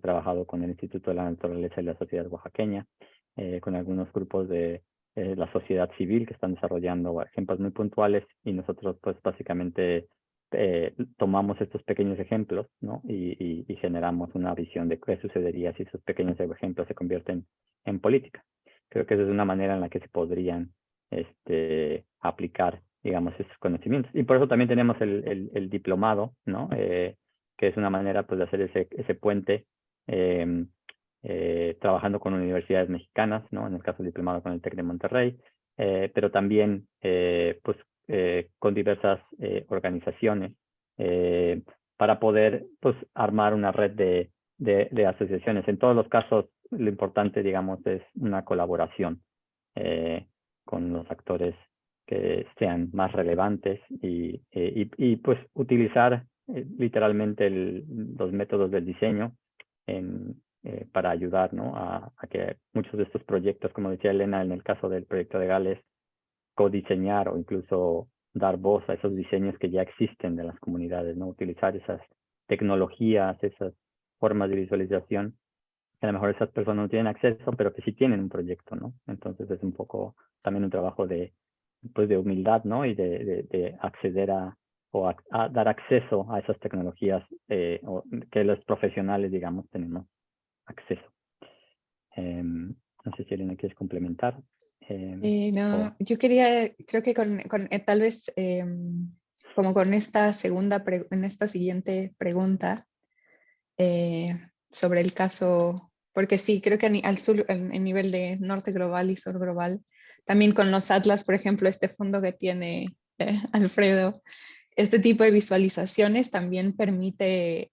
[SPEAKER 2] trabajado con el Instituto de la Naturaleza y la Sociedad Oaxaqueña, con algunos grupos de la sociedad civil que están desarrollando ejemplos muy puntuales, y nosotros pues básicamente tomamos estos pequeños ejemplos, ¿no? y generamos una visión de qué sucedería si esos pequeños ejemplos se convierten en política. Creo que esa es una manera en la que se podrían aplicar, digamos, esos conocimientos. Y por eso también tenemos el diplomado, ¿no? Que es una manera pues de hacer ese puente, trabajando con universidades mexicanas, ¿no? En el caso del diplomado con el TEC de Monterrey, pero también pues con diversas organizaciones, para poder pues armar una red de asociaciones. En todos los casos, lo importante, digamos, es una colaboración con los actores que sean más relevantes y pues utilizar literalmente los métodos del diseño para ayudar, ¿no? a que muchos de estos proyectos, como decía Elena, en el caso del proyecto de Gales, codiseñar o incluso dar voz a esos diseños que ya existen de las comunidades, ¿no? Utilizar esas tecnologías, esas formas de visualización que a lo mejor esas personas no tienen acceso, pero que sí tienen un proyecto, ¿no? Entonces es un poco también un trabajo de humildad, ¿no? Y de acceder a dar acceso a esas tecnologías que los profesionales, digamos, tenemos acceso. No sé si Elena quieres complementar.
[SPEAKER 3] No, yo quería, creo que tal vez como con esta siguiente pregunta sobre el caso, porque sí, creo que al sur, en nivel de norte global y sur global, también con los Atlas, por ejemplo, este fondo que tiene Alfredo, este tipo de visualizaciones también permite,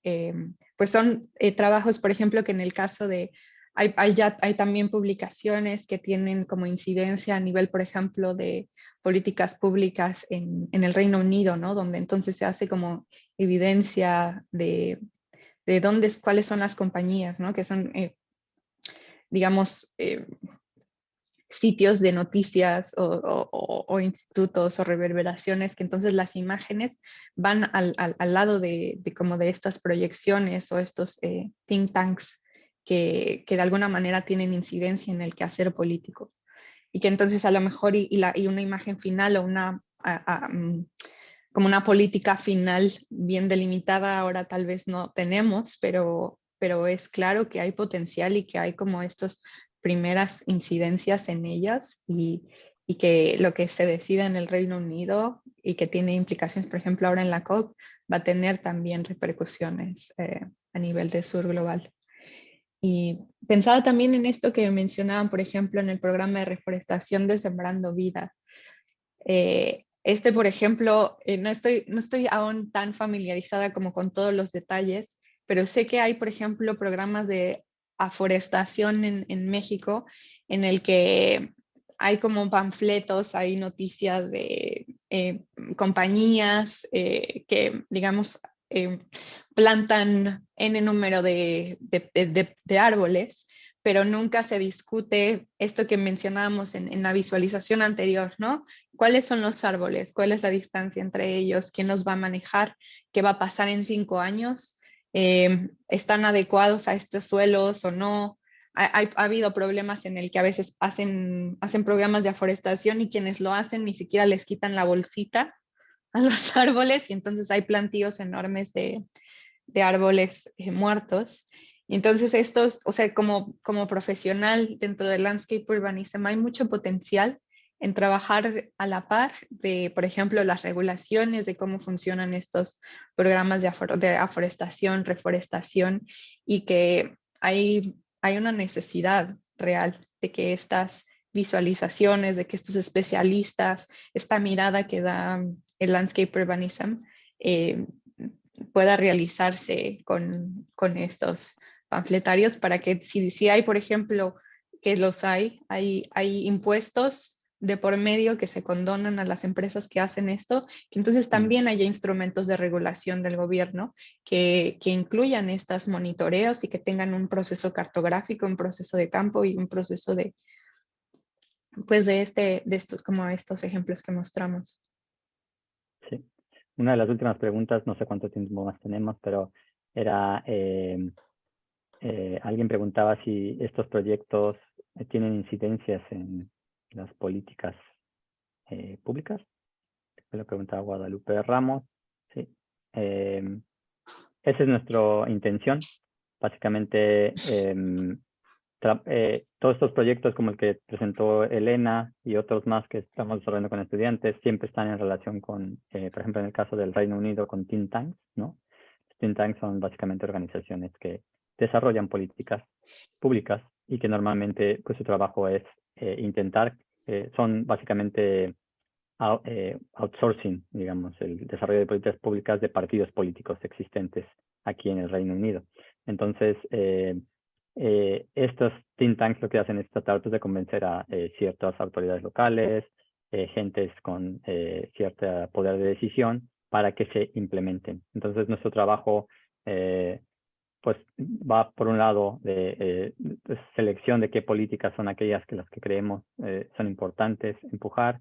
[SPEAKER 3] pues son trabajos, por ejemplo, que en el caso de, hay también publicaciones que tienen como incidencia a nivel, por ejemplo, de políticas públicas en el Reino Unido, ¿no? Donde entonces se hace como evidencia de cuáles son las compañías, ¿no? Que son, digamos, sitios de noticias o institutos o reverberaciones, que entonces las imágenes van al lado de como de estas proyecciones o estos think tanks que de alguna manera tienen incidencia en el quehacer político. Y que entonces a lo mejor y una imagen final o como una política final bien delimitada ahora tal vez no tenemos, pero es claro que hay potencial y que hay como estas primeras incidencias en ellas y que lo que se decida en el Reino Unido y que tiene implicaciones, por ejemplo, ahora en la COP, va a tener también repercusiones a nivel de sur global. Y pensaba también en esto que mencionaban, por ejemplo, en el programa de reforestación de Sembrando Vida. Por ejemplo, no estoy aún tan familiarizada como con todos los detalles, pero sé que hay, por ejemplo, programas de aforestación en México en el que hay como panfletos, hay noticias de compañías que, digamos, plantan N número de árboles, pero nunca se discute esto que mencionábamos en la visualización anterior, ¿no? ¿Cuáles son los árboles? ¿Cuál es la distancia entre ellos? ¿Quién los va a manejar? ¿Qué va a pasar en 5 años? ¿Están adecuados a estos suelos o no? Ha habido problemas en el que a veces hacen programas de aforestación y quienes lo hacen ni siquiera les quitan la bolsita a los árboles y entonces hay plantíos enormes de de árboles muertos. Y entonces estos, o sea, como profesional dentro del landscape urbanism hay mucho potencial en trabajar a la par de, por ejemplo, las regulaciones de cómo funcionan estos programas de aforestación, reforestación, y que hay una necesidad real de que estas visualizaciones, de que estos especialistas, esta mirada que da el landscape urbanism, pueda realizarse con estos panfletarios, para que si hay, por ejemplo, que hay impuestos de por medio que se condonan a las empresas que hacen esto, que entonces también haya instrumentos de regulación del gobierno que incluyan estas monitoreos y que tengan un proceso cartográfico, un proceso de campo y un proceso pues de estos, como estos ejemplos que mostramos.
[SPEAKER 2] Sí. Una de las últimas preguntas, no sé cuánto tiempo más tenemos, pero era, alguien preguntaba si estos proyectos tienen incidencias en las políticas públicas. Me lo preguntaba Guadalupe Ramos. Sí. Esa es nuestra intención. Básicamente, todos estos proyectos como el que presentó Elena y otros más que estamos desarrollando con estudiantes siempre están en relación con, por ejemplo, en el caso del Reino Unido, con think tanks, ¿no? Los think tanks son básicamente organizaciones que desarrollan políticas públicas y que normalmente pues su trabajo es intentar, son básicamente outsourcing, digamos, el desarrollo de políticas públicas de partidos políticos existentes aquí en el Reino Unido. Entonces, estos think tanks lo que hacen es tratar pues, de convencer a ciertas autoridades locales, gentes con cierto poder de decisión para que se implementen. Entonces, nuestro trabajo pues va por un lado de selección de qué políticas son aquellas que las que creemos son importantes empujar,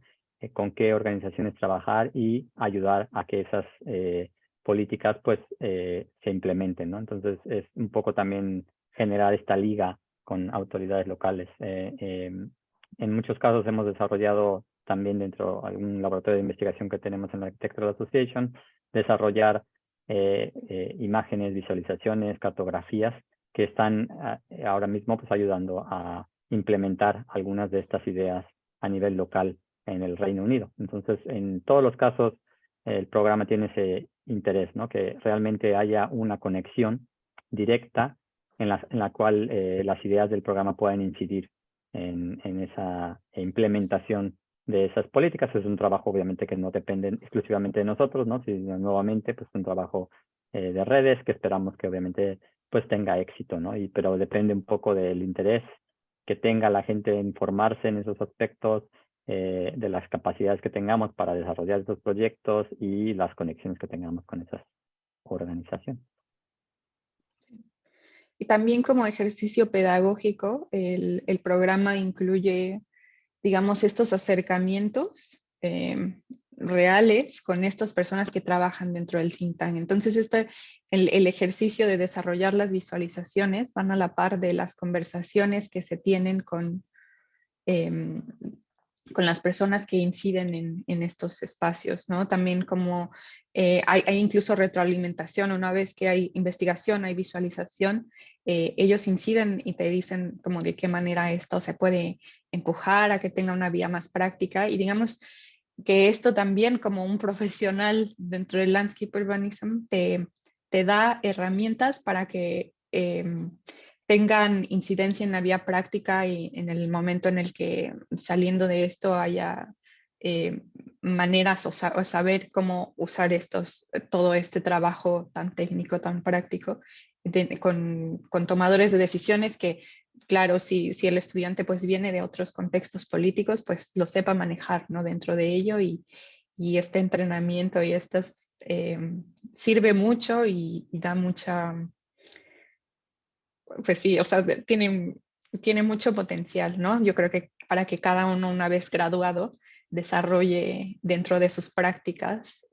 [SPEAKER 2] con qué organizaciones trabajar y ayudar a que esas políticas pues se implementen, ¿no? Entonces es un poco también generar esta liga con autoridades locales. En muchos casos hemos desarrollado también dentro de algún laboratorio de investigación que tenemos en la Architectural Association, desarrollar imágenes, visualizaciones, cartografías que están ahora mismo pues ayudando a implementar algunas de estas ideas a nivel local en el Reino Unido. Entonces, en todos los casos, el programa tiene ese interés, ¿no? Que realmente haya una conexión directa en la cual las ideas del programa puedan incidir en esa implementación de esas políticas. Es un trabajo obviamente que no depende exclusivamente de nosotros, ¿no? Si nuevamente pues un trabajo de redes que esperamos que obviamente pues tenga éxito, ¿no? Pero depende un poco del interés que tenga la gente en formarse en esos aspectos, de las capacidades que tengamos para desarrollar estos proyectos y las conexiones que tengamos con esas organizaciones.
[SPEAKER 3] Y también como ejercicio pedagógico, el programa incluye, digamos, estos acercamientos reales con estas personas que trabajan dentro del think tank. Entonces, el ejercicio de desarrollar las visualizaciones van a la par de las conversaciones que se tienen con las personas que inciden en estos espacios, ¿no? También como hay incluso retroalimentación, una vez que hay investigación, hay visualización, ellos inciden y te dicen como de qué manera esto se puede empujar a que tenga una vía más práctica, y digamos que esto también como un profesional dentro del landscape urbanism te da herramientas para que tengan incidencia en la vía práctica y en el momento en el que saliendo de esto haya maneras o saber cómo usar todo este trabajo tan técnico, tan práctico, con tomadores de decisiones que, claro, si el estudiante pues viene de otros contextos políticos, pues lo sepa manejar, ¿no? Dentro de ello, y este entrenamiento y sirve mucho y da mucha, pues sí, o sea, tiene mucho potencial, ¿no? Yo creo que para que cada uno, una vez graduado, desarrolle dentro de sus prácticas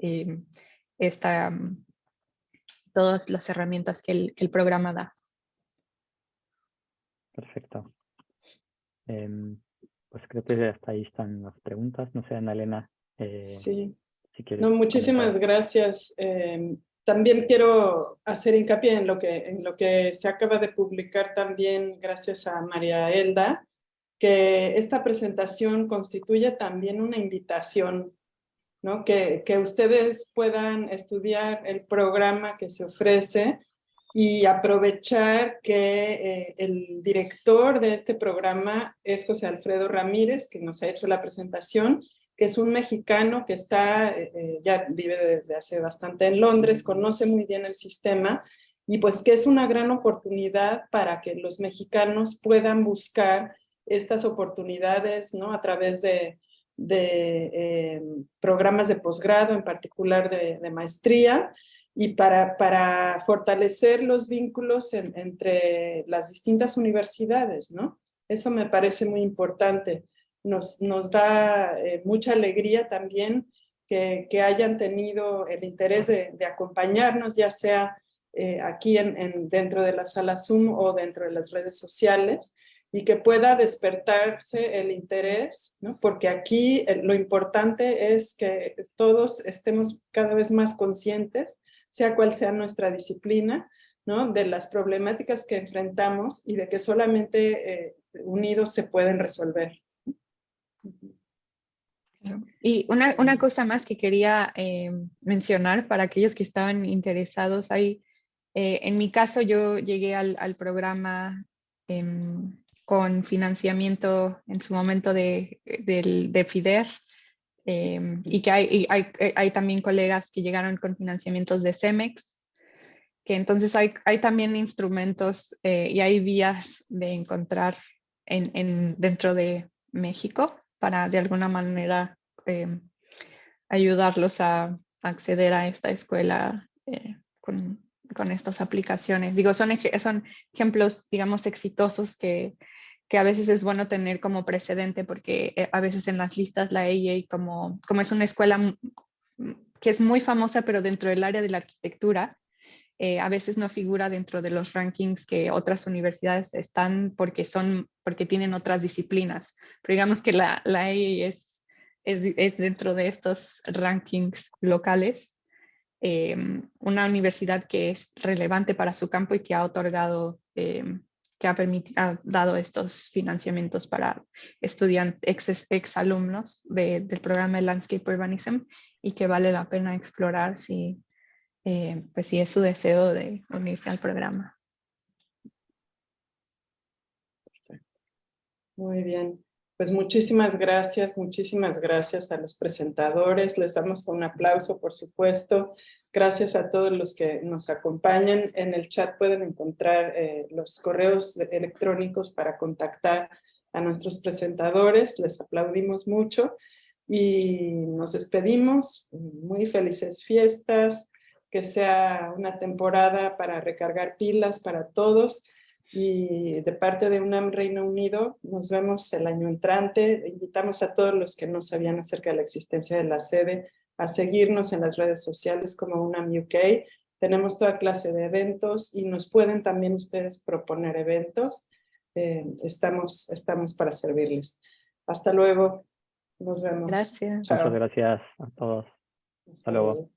[SPEAKER 3] todas las herramientas que el programa da.
[SPEAKER 2] Perfecto. Pues creo que hasta ahí están las preguntas. No sé, Ana Elena,
[SPEAKER 1] Sí.
[SPEAKER 2] si quieres
[SPEAKER 1] No, muchísimas
[SPEAKER 2] comentar.
[SPEAKER 1] gracias. También quiero hacer hincapié en lo que se acaba de publicar también gracias a María Elda, que esta presentación constituye también una invitación, ¿no? Que ustedes puedan estudiar el programa que se ofrece y aprovechar que el director de este programa es José Alfredo Ramírez, que nos ha hecho la presentación, que es un mexicano que ya vive desde hace bastante en Londres, conoce muy bien el sistema y pues que es una gran oportunidad para que los mexicanos puedan buscar estas oportunidades, ¿no? A través de programas de posgrado, en particular de maestría, y para fortalecer los vínculos entre las distintas universidades, ¿no? Eso me parece muy importante. Nos da mucha alegría también que hayan tenido el interés de acompañarnos, ya sea aquí dentro de la sala Zoom o dentro de las redes sociales, y que pueda despertarse el interés, ¿no? Porque aquí lo importante es que todos estemos cada vez más conscientes, sea cual sea nuestra disciplina, ¿no? De las problemáticas que enfrentamos y de que solamente unidos se pueden resolver.
[SPEAKER 3] Y una cosa más que quería mencionar para aquellos que estaban interesados, en mi caso yo llegué al programa con financiamiento en su momento de FIDER, y que hay también colegas que llegaron con financiamientos de CEMEX, que entonces hay también instrumentos y hay vías de encontrar dentro de México para de alguna manera ayudarlos a acceder a esta escuela con estas aplicaciones. Digo, son ejemplos, digamos, exitosos que a veces es bueno tener como precedente, porque a veces en las listas la EIA, como es una escuela que es muy famosa, pero dentro del área de la arquitectura, a veces no figura dentro de los rankings que otras universidades están porque tienen otras disciplinas. Pero digamos que la EIA es dentro de estos rankings locales, una universidad que es relevante para su campo y que ha otorgado, que ha dado estos financiamientos para estudiantes, exalumnos del programa de Landscape Urbanism, y que vale la pena explorar pues si es su deseo de unirse al programa.
[SPEAKER 1] Muy bien. Pues muchísimas gracias a los presentadores. Les damos un aplauso, por supuesto. Gracias a todos los que nos acompañan. En el chat pueden encontrar los correos electrónicos para contactar a nuestros presentadores. Les aplaudimos mucho y nos despedimos. Muy felices fiestas. Que sea una temporada para recargar pilas para todos. Y de parte de UNAM Reino Unido, nos vemos el año entrante. Invitamos a todos los que no sabían acerca de la existencia de la sede a seguirnos en las redes sociales como UNAM UK. Tenemos toda clase de eventos y nos pueden también ustedes proponer eventos. Estamos para servirles. Hasta luego. Nos vemos.
[SPEAKER 3] Gracias.
[SPEAKER 1] Chao.
[SPEAKER 2] Muchas gracias a todos. Hasta luego.